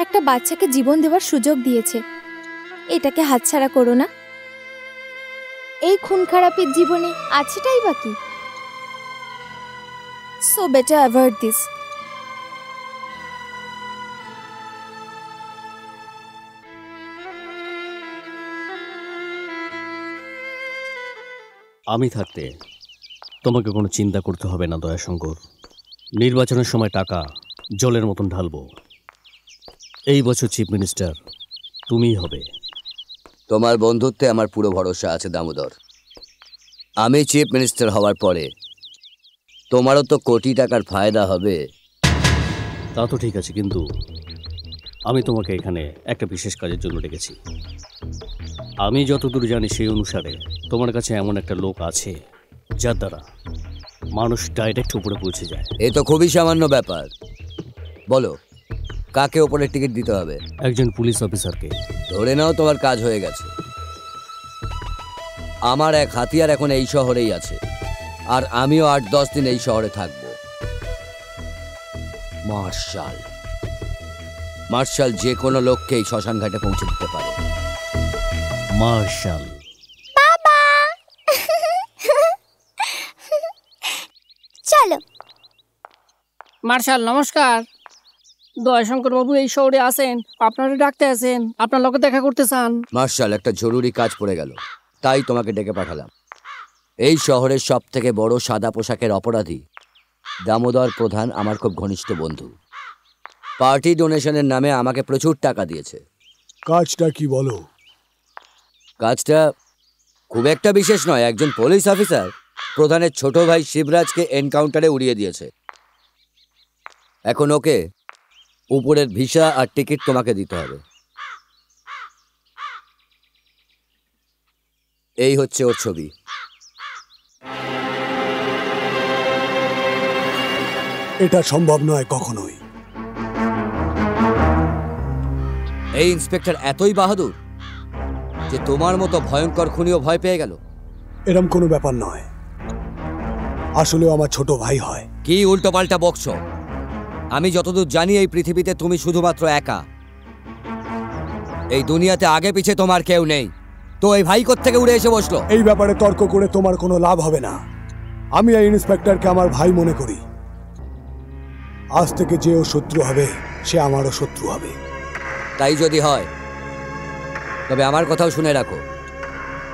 একটা বাচ্চাকে জীবন দেওয়ার সুযোগ দিয়েছে, এটাকে হাতছাড়া করো না। এই খুন খারাপের জীবনে আছেটাই বাকি। So better avoid this. আমি থাকতে তোমাকে কোনো চিন্তা করতে হবে না দয়াশঙ্কর। নির্বাচনের সময় টাকা জলের মতন ঢালবো। এই বছর চিফ মিনিস্টার তুমিই হবে। তোমার বন্ধুত্বে আমার পুরো ভরসা আছে দামোদর। আমি চিফ মিনিস্টার হওয়ার পরে তোমারও তো কোটি টাকার ফায়দা হবে। তা তো ঠিক আছে, কিন্তু আমি তোমাকে এখানে একটা বিশেষ কাজের জন্য ডেকেছি। আমি যতদূর জানি সেই অনুসারে তোমার কাছে এমন একটা লোক আছে যার দ্বারা মানুষ ডাইরেক্ট উপরে পৌঁছে যায়। এ তো খুবই সামান্য ব্যাপার, বলো কাকে ওপরের টিকিট দিতে হবে? একজন পুলিশ অফিসারকে। ধরে নাও তোমার কাজ হয়ে গেছে। আমার এক হাতিয়ার এখন এই শহরেই আছে, আর আমিও 8-10 দিন এই শহরে থাকব। মার্শাল। মার্শাল যে কোনো লোককেই শ্মশান ঘাটে পৌঁছে দিতে পারে। মার্শাল। চলো। মার্শাল নমস্কার। দয়াশঙ্কর বাবু এই শহরে আসেন, আপনারা ডাকতে আছেন, আপনার লোকে দেখা করতে চান। মার্শাল, একটা জরুরি কাজ পড়ে গেল, তাই তোমাকে ডেকে পাঠালাম। এই শহরের সব থেকে বড় সাদা পোশাকের অপরাধী দামোদর প্রধান আমার খুব ঘনিষ্ঠ বন্ধু। পার্টি ডোনেশনের নামে আমাকে প্রচুর টাকা দিয়েছে। কাজটা কি বলো? কাজটা খুব একটা বিশেষ নয়। একজন পুলিশ অফিসার প্রধানের ছোট ভাই শিবরাজকে এনকাউন্টারে উড়িয়ে দিয়েছে। এখন ওকে উপরের ভিসা আর টিকিট তোমাকে দিতে হবে। এই হচ্ছে ওর ছবি। এটা সম্ভব নয় কখনোই। এই ইন্সপেক্টর এতই বাহাদুর যে তোমার মতো ভয়ঙ্কর খুনিও ভয় পেয়ে গেল। এরম কোনো ব্যাপার নয়, আসলেও আমার ছোট ভাই হয়। কি উল্টো পাল্টা বকছো? আমি যতদূর জানি এই পৃথিবীতে তুমি শুধুমাত্র একা। এই দুনিয়াতে আগে পিছে তোমার কেউ নেই। তো এই ভাই কোত্থেকে উড়ে এসে বসলো? এই ব্যাপারে তর্ক করে তোমার কোনো লাভ হবে না। আমি এই ইন্সপেক্টরকে আমার ভাই মনে করি। আজ থেকে যে ও শত্রু হবে সে আমারও শত্রু হবে। তাই যদি হয় তবে আমার কথাও শুনে রাখো,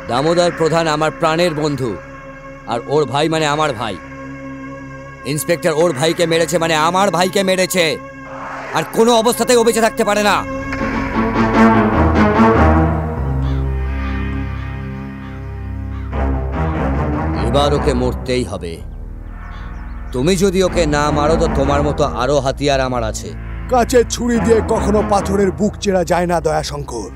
দামোদর প্রধান আমার প্রাণের বন্ধু, আর ওর ভাই মানে আমার ভাই। ইন্সপেক্টর ওর ভাইকে মেরেছে মানে আমার ভাইকে মেরেছে, আর কোনো অবস্থাতেই ও বেঁচে থাকতে পারে না। এবার ওকে মরতেই হবে। তুমি যদি ওকে না মারো তো তোমার মতো আরো হাতিয়ার আমার আছে। কাচের ছুরি দিয়ে কখনো পাথরের বুক চেরা যায় না দয়াশঙ্কর।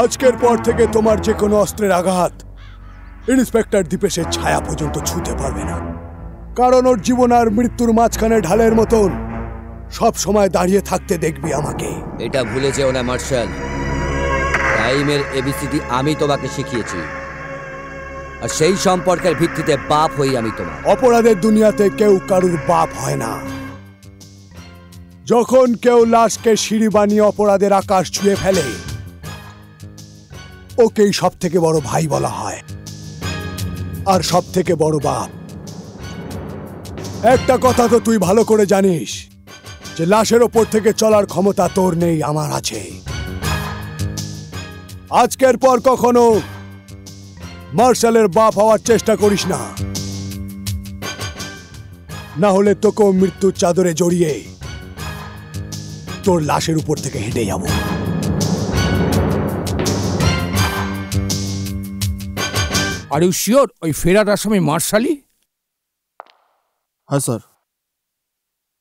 আজকের পর থেকে তোমার যে কোনো অস্ত্রের আঘাত ইন্সপেক্টর দীপেশের ছায়া পর্যন্ত ছুঁতে পারবে না, কারণ ওর জীবন আর মৃত্যুর মাঝখানে ঢালের মতন সব সময় দাঁড়িয়ে থাকতে দেখবি আমাকে। এটা ভুলে যেও না মার্শাল, টাইমের এবিসিডি আমি তোমাকে শিখিয়েছি, আর সেই সম্পর্কের ভিত্তিতে বাপ হই আমি তোমার। অপরাধের দুনিয়াতে কেউ কারুর বাপ হয় না। যখন কেউ লাশকে সিঁড়ি বানিয়ে অপরাধের আকাশ ছুঁয়ে ফেলে ওকেই সব থেকে বড় ভাই বলা হয়, আর সব থেকে বড় বাপ। একটা কথা তো তুই ভালো করে জানিস যে লাশের ওপর থেকে চলার ক্ষমতা তোর নেই, আমার আছে। আজকের পর কখনো মার্শালের বাপ হওয়ার চেষ্টা করিস না, না হলে তোকেও মৃত্যুর চাদরে জড়িয়ে তোর লাশের উপর থেকে হেঁটে যাব। আর ইউ শিওর ওই ফেরার আসামি মার্শালি? হ্যাঁ স্যার,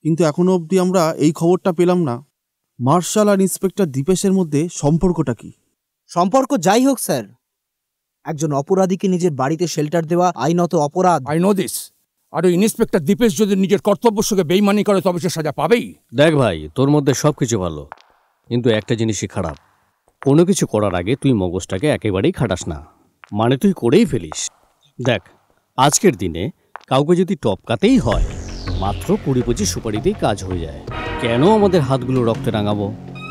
কিন্তু এখনো অবধি আমরা এই খবরটা পেলাম না মার্শাল আর ইন্সপেক্টর দীপেশের মধ্যে সম্পর্কটা কি। সম্পর্ক যাই হোক স্যার, একজন অপরাধীকে নিজের বাড়িতে শেল্টার দেওয়া আইনত অপরাধ। I know this. আর ওই ইন্সপেক্টর দীপেশ যদি নিজের কর্তব্যের সঙ্গে বেইমানি করে তবে সে সাজা পাবেই। দেখ ভাই, তোর মধ্যে সব কিছু ভালো, কিন্তু একটা জিনিসই খারাপ। কোনো কিছু করার আগে তুই মগজটাকে একেবারেই খাটাস না, মানে তুই করেই ফেলিস। দেখ, আজকের দিনে কাউকে যদি টপকাতেই হয় মাত্র 20-25 সুপারিতেই কাজ হয়ে যায়। কেন আমাদের হাতগুলো রক্তে রাঙাবো?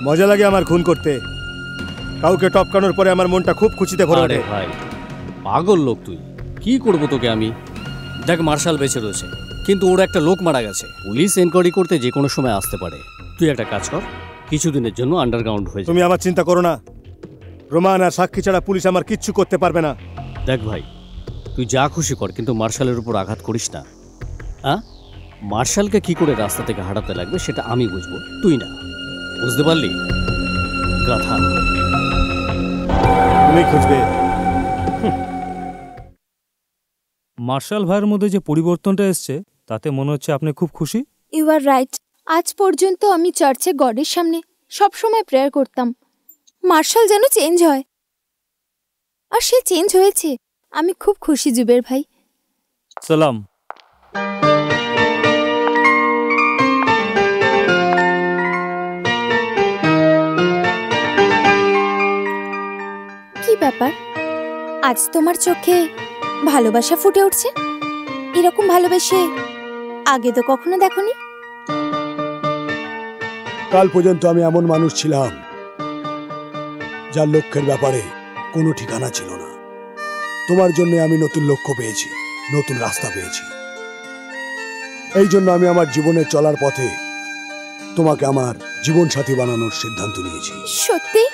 মজা লাগে আমার খুন করতে। কাউকে টপকানোর পরে আমার মনটা খুব খুশিতে ভরে ওঠে। ভাই পাগল লোক তুই, কি করবো তোকে আমি? দেখ, মার্শাল বেঁচে রয়েছে, কিন্তু ওর একটা লোক মারা গেছে। পুলিশ এনকোয়ারি করতে যে কোনো সময় আসতে পারে। তুই একটা কাজ কর, কিছুদিনের জন্য আন্ডারগ্রাউন্ড হয়ে যা। তুমি আমার চিন্তা করো না, প্রমাণ আর সাক্ষী ছাড়া পুলিশ আমার কিচ্ছু করতে পারবে না। দেখ ভাই, তুই যা খুশি কর, কিন্তু মার্শালের উপর আঘাত করিস না। হ্যাঁ, মার্শালকে কি করে রাস্তা থেকে হাঁটাতে লাগবে সেটা আমি বুঝবো, তুই না। বুঝতে পারলি গাধা? তুমি খুঁজবে। মার্শাল ভাইয়ের মধ্যে যে পরিবর্তনটা এসছে তাতে মনে হচ্ছে আপনি খুব খুশি। You are right. আজ পর্যন্ত আমি চার্চে গডের সামনে সব সময় প্রেয়ার করতাম মার্শাল যেন চেঞ্জ হয়, আর সে চেঞ্জ হয়েছে। আমি খুব খুশি জুবের ভাই। আজ তোমার চোখে ভালোবাসা ফুটে উঠছে। এরকম ভালোবেসে আগে তো কখনো দেখোনি। কাল পর্যন্ত আমি এমন মানুষ ছিলাম যার লক্ষ্যের ব্যাপারে কোনো ঠিকানা ছিল না। তোমার জন্য আমি নতুন লক্ষ্য পেয়েছি, নতুন রাস্তা পেয়েছি। এই জন্য আমি আমার জীবনে চলার পথে তোমাকে আমার জীবন সাথী বানানোর সিদ্ধান্ত নিয়েছি। সত্যি?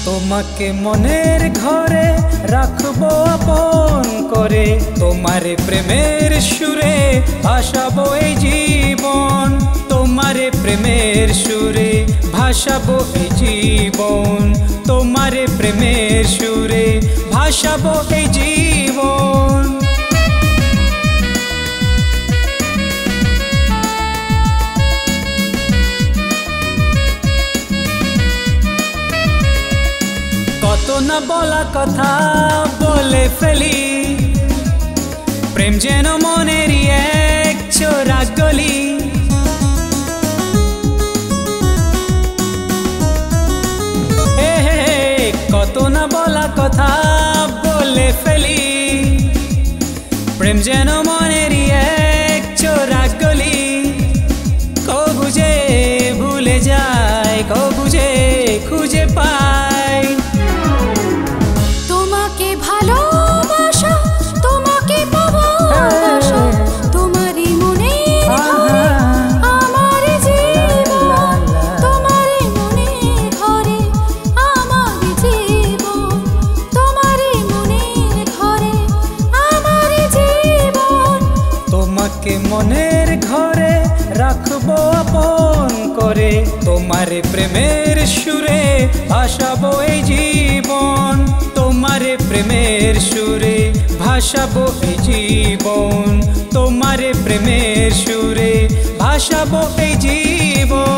তোমাকে মনের ঘরে রাখবো আপন করে, তোমারে প্রেমের সুরে ভাসাবো এই জীবন, তোমারে প্রেমের সুরে ভাসাবো এই জীবন, তোমারে প্রেমের সুরে ভাসাবো এই জীবন। কত না বলা কথা বলে ফেলি, প্রেম যেন মনেরই এক চোরা গলি। কত না বলা কথা বলে ফেলি, প্রেম যেন মনেরই এক চোরা গলি। কবু যে ভুলে যায়, কবু যে খুঁজে পায়। তোমাকে ভালোবাসা, তোমাকে পাবো আশা, তোমারই মনের ঘরে আমার জীবন, তোমারই মনের ঘরে আমার জীবন, তোমারই মনের ঘরে আমার জীবন। তোমাকে মনের ঘরে রাখবো আপন করে, তোমারে প্রেমের সুরে ভাসাবো এই জীবন, তোমারে প্রেমের সুরে ভাসাবো এই জীবন, তোমারে প্রেমের সুরে ভাসাবো এই জীবন।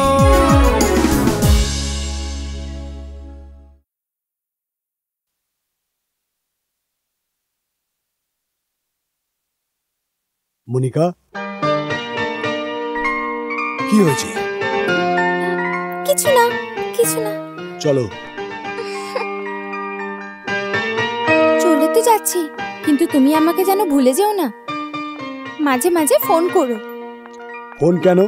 মনিকা, কি হয়েছে? কিছু না, কিছু না। চলো। চলে তো যাচ্ছি, কিন্তু তুমি আমাকে যেন ভুলে যেও না। মাঝে মাঝে ফোন করো। ফোন কেন?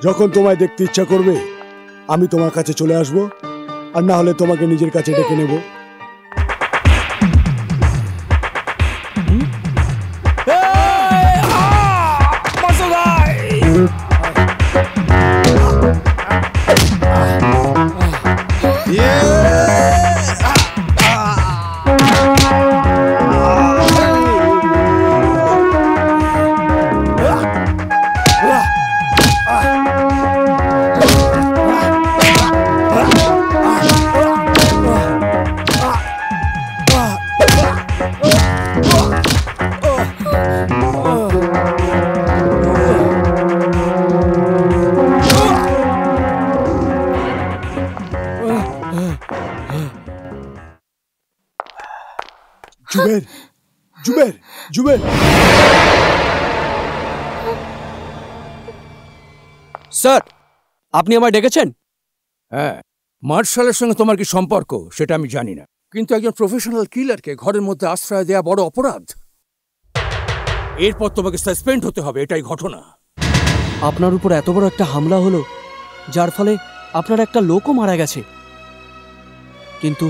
যখন তোমায় দেখতে ইচ্ছা করবে আমি তোমার কাছে চলে আসব, আর না হলে তোমাকে নিজের কাছে ডেকে নেব। জুবের, জুবের, জুবের। স্যার, আপনি আমায় ডেকেছেন? হ্যাঁ, মার্শালের সঙ্গে তোমার কি সম্পর্ক সেটা আমি জানি না, কিন্তু একজন প্রফেশনাল কিলারকে ঘরের মধ্যে আশ্রয় দেওয়া বড় অপরাধ। এরপর তোমাকে সাসপেন্ড হতে হবে, এটাই ঘটনা। আপনার উপর এত বড় একটা হামলা হলো, যার ফলে আপনার একটা লোকও মারা গেছে, কিন্তু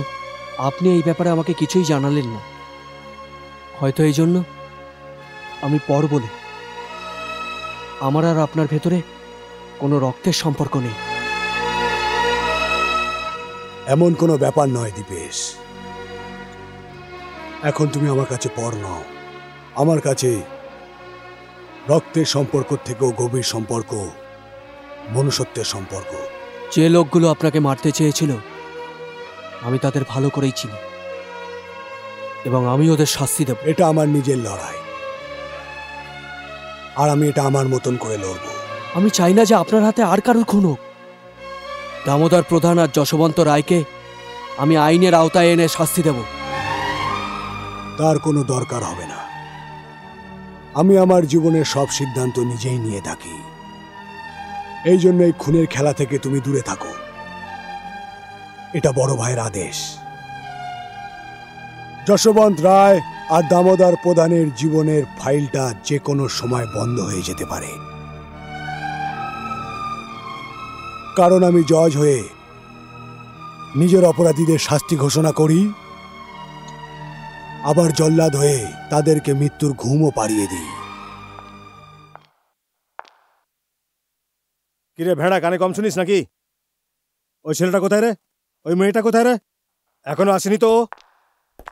আপনি এই ব্যাপারে আমাকে কিছুই জানালেন না। হয়তো এই জন্য আমি পর বলে আমার আর আপনার ভেতরে কোনো রক্তের সম্পর্ক নেই। এমন কোনো ব্যাপার নয় দীপেশ। এখন তুমি আমার কাছে পর নও। আমার কাছে রক্তের সম্পর্ক থেকেও গভীর সম্পর্ক মনুষ্যত্বের সম্পর্ক। যে লোকগুলো আপনাকে মারতে চেয়েছিল আমি তাদের ভালো করেই চিনি, এবং আমি ওদের শাস্তি দেব। এটা আমার নিজের লড়াই, আর আমি এটা আমার মতন করে লড়ব। আমি চাই না যে আপনার হাতে আর কারোর খুন হোক। দামোদর প্রধান আর যশবন্ত রায়কে আমি আইনের আওতায় এনে শাস্তি দেব। তার কোনো দরকার হবে না। আমি আমার জীবনের সব সিদ্ধান্ত নিজেই নিয়ে থাকি। এই জন্য এই খুনের খেলা থেকে তুমি দূরে থাকো। এটা বড় ভাইয়ের আদেশ। যশবন্ত রায় আর দামোদর প্রধানের জীবনের ফাইলটা যে কোনো সময় বন্ধ হয়ে যেতে পারে, কারণ আমি জজ হয়ে নিজের অপরাধীদের শাস্তি ঘোষণা করি, আবার জল্লাদ হয়ে তাদেরকে মৃত্যুর ঘুমও পাড়িয়ে দিই। কিরে ভেড়া, কানে কম শুনিস নাকি? ওই ছেলেটা কোথায় রে? ওই মেয়েটা কোথায় রে? এখনো আসেনি তো?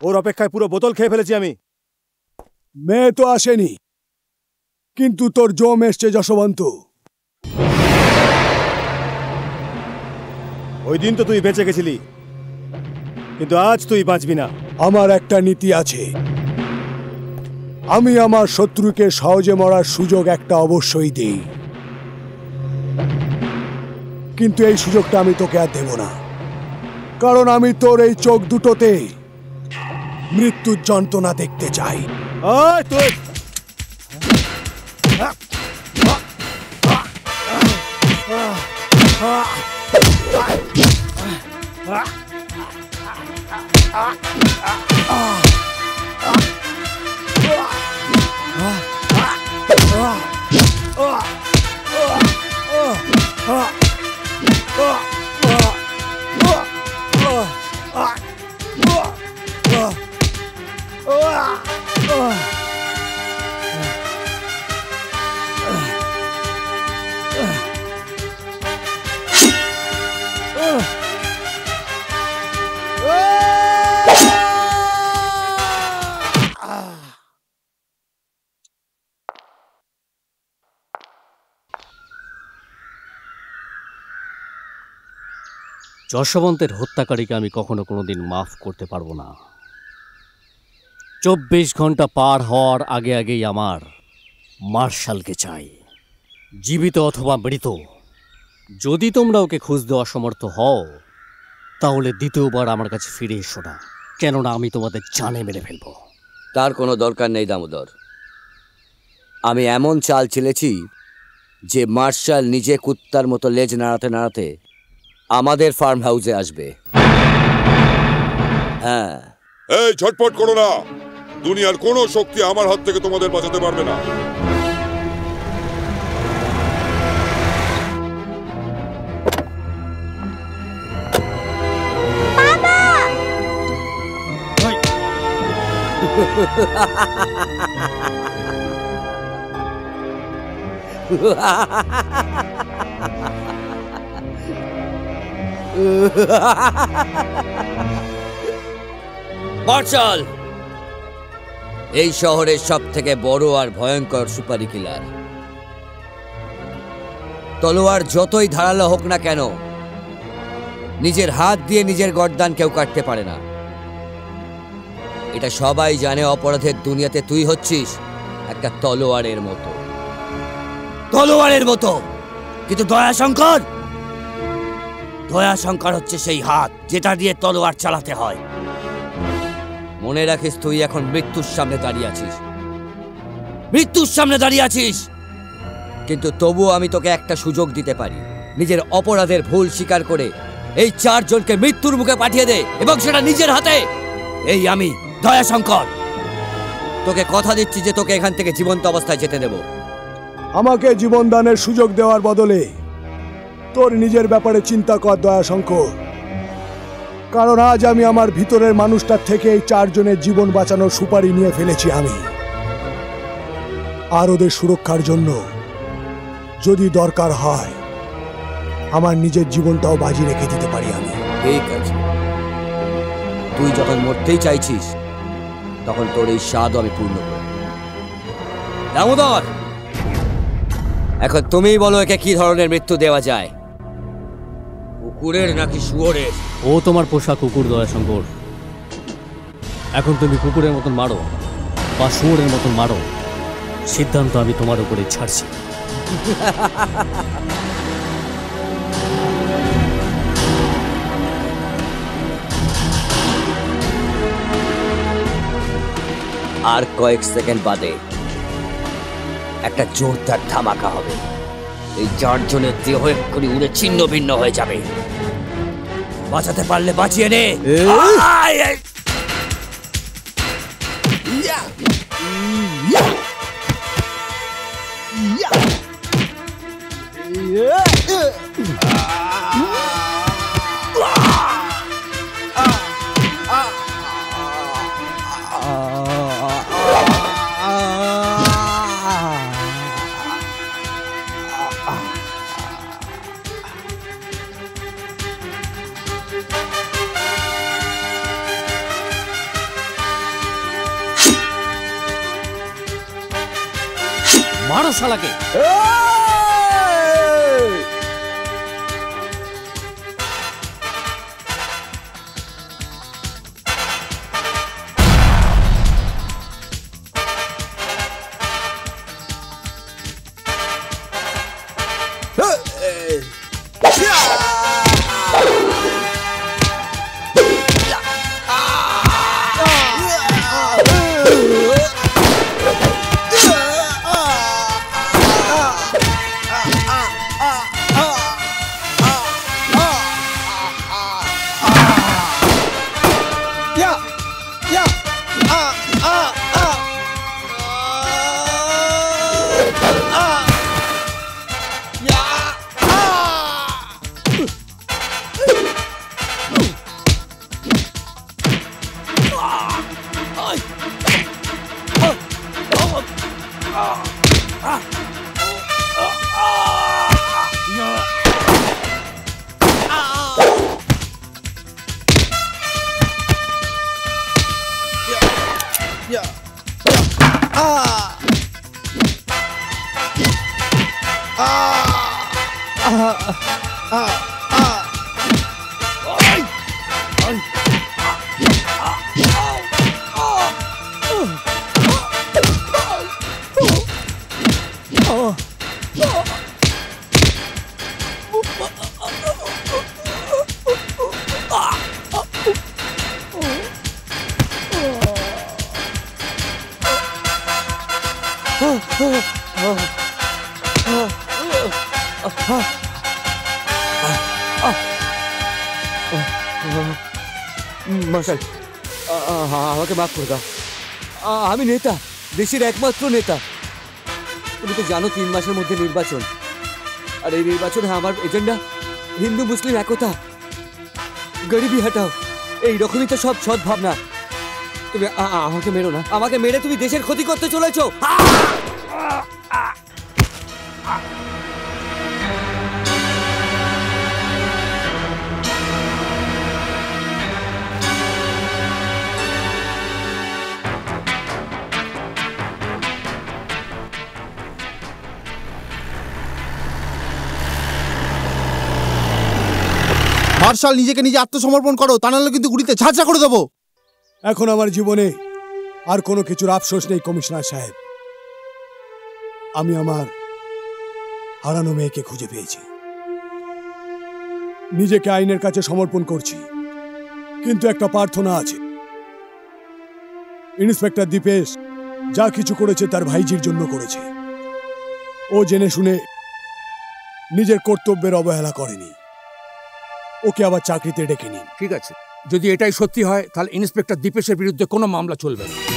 ওর অপেক্ষায় পুরো বোতল খেয়ে ফেলেছি আমি। মেয়ে তো আসেনি, কিন্তু তোর জম এসছে যশবন্ত। ওই দিন তো তুই বেঁচে গেছিলি, কিন্তু আজ তুই বাঁচবি না। আমার একটা নীতি আছে। আমি আমার শত্রুকে সহজে মরার সুযোগ একটা অবশ্যই দিই, কিন্তু এই সুযোগটা আমি তোকে আর দেব না, কারণ আমি তোর এই চোখ দুটোতে মৃত্যুর যন্ত্রণা দেখতে চাই। তুই যশবন্তের হত্যাকারীকে আমি কখনো কোনোদিন মাফ করতে পারবো না। 24 ঘন্টা পার হওয়ার আগে আগেই আমার মার্শালকে চাই, জীবিত অথবা মৃত। যদি তোমরা ওকে খুঁজতে অসমর্থ হও, তাহলে দ্বিতীয়বার আমার কাছে ফিরে এসো না, কেননা আমি তোমাদের জানে মেরে ফেলবো। তার কোনো দরকার নেই দামোদর। আমি এমন চাল চেলেছি যে মার্শাল নিজে কুত্তার মতো লেজ নাড়াতে নাড়াতে আমাদের ফার্ম হাউসে আসবে। হ্যাঁ, এই ঝটপট করো না, দুনিয়ার কোনো শক্তি আমার হাত থেকে তোমাদের বাঁচাতে পারবে না। মার্শাল এই শহরের সব থেকে বড় আর ভয়ঙ্কর সুপারি কিলার। তলোয়ার যতই ধারালো হোক না কেন, নিজের হাত দিয়ে নিজের গর্দান কেউ কাটতে পারে না। এটা সবাই জানে। অপরাধের দুনিয়াতে তুই হচ্ছিস একটা তলোয়ারের মতো, তলোয়ারের মতো। কিন্তু দয়াশঙ্কর, দয়াশঙ্কর হচ্ছে সেই হাত যেটা দিয়ে তলোয়ার চালাতে হয়। মনে রাখিস তুই এখন মৃত্যুর সামনে দাঁড়িয়ে আছিস, মৃত্যুর সামনে দাঁড়িয়ে আছিস। কিন্তু তবুও আমি তোকে একটা সুযোগ দিতে পারি। নিজের অপরাধের ভুল স্বীকার করে এই 4 জনকে মৃত্যুর মুখে পাঠিয়ে দে, এবং সেটা নিজের হাতে। এই আমি দয়াশঙ্কর তোকে কথা দিচ্ছি যে তোকে এখান থেকে জীবন্ত অবস্থায় যেতে দেব। আমাকে জীবন দানের সুযোগ দেওয়ার বদলে তোর নিজের ব্যাপারে চিন্তা কর দয়াশঙ্কর, কারণ আজ আমি আমার ভিতরের মানুষটার থেকে এই 4 জনের জীবন বাঁচানোর সুপারি নিয়ে ফেলেছি আমি। আর ওদের সুরক্ষার জন্য যদি দরকার হয় আমার নিজের জীবনটাও বাজি রেখে দিতে পারি আমি। ঠিক আছে, তুই যখন মরতেই চাইছিস তখন তোর এই স্বাদও আমি পূর্ণ করব। দামোদর, এখন তুমিই বলো একে কি ধরনের মৃত্যু দেওয়া যায়, কুকুরের নাকি শুয়োরের? ও তোমার পোষা কুকুর দয়াশঙ্কর। এখন তুমি কুকুরের মতন মারো বা শুয়োরের মতন মারো, সিদ্ধান্ত আমি তোমার উপরে ছাড়ছি। আর কয়েক সেকেন্ড বাদে একটা জোরদার ধামাকা হবে। এই 4 জনের দেহ এক্ষুনি উড়ে ছিন্ন ভিন্ন হয়ে যাবে। বাঁচাতে পারলে বাঁচিয়ে নে। মারো শালাকে। মার্শাল, আমাকে মাফ করে দাও। আমি নেতা, দেশের একমাত্র নেতা। তুমি তো জানো 3 মাসের মধ্যে নির্বাচন, আর এই নির্বাচনে আমার এজেন্ডা হিন্দু মুসলিম একতা, গরিবি হাটাও, এইরকমই তো সব সৎ ভাবনা। তুমি আমাকে মেরো না, আমাকে মেরে তুমি দেশের ক্ষতি করতে চলেছো। মার্শাল, নিজেকে নিজে আত্মসমর্পণ করো, তা নাহলে কিন্তু গুলিতে ঝাঁঝরা করে দেবো। এখন আমার জীবনে আর কোনো কিছুর আফসোস নেই কমিশনার সাহেব। আমি আমার হারানো মেয়েকে খুঁজে পেয়েছি, নিজেকে আইনের কাছে সমর্পণ করছি। কিন্তু একটা প্রার্থনা আছে, ইন্সপেক্টর দীপেশ যা কিছু করেছে তার ভাইজির জন্য করেছে। ও জেনে শুনে নিজের কর্তব্যের অবহেলা করেনি। ওকে আবার চাকরিতে ডেকে নিন। ঠিক আছে, যদি এটাই সত্যি হয় তাহলে ইন্সপেক্টর দীপেশের বিরুদ্ধে কোনো মামলা চলবে না।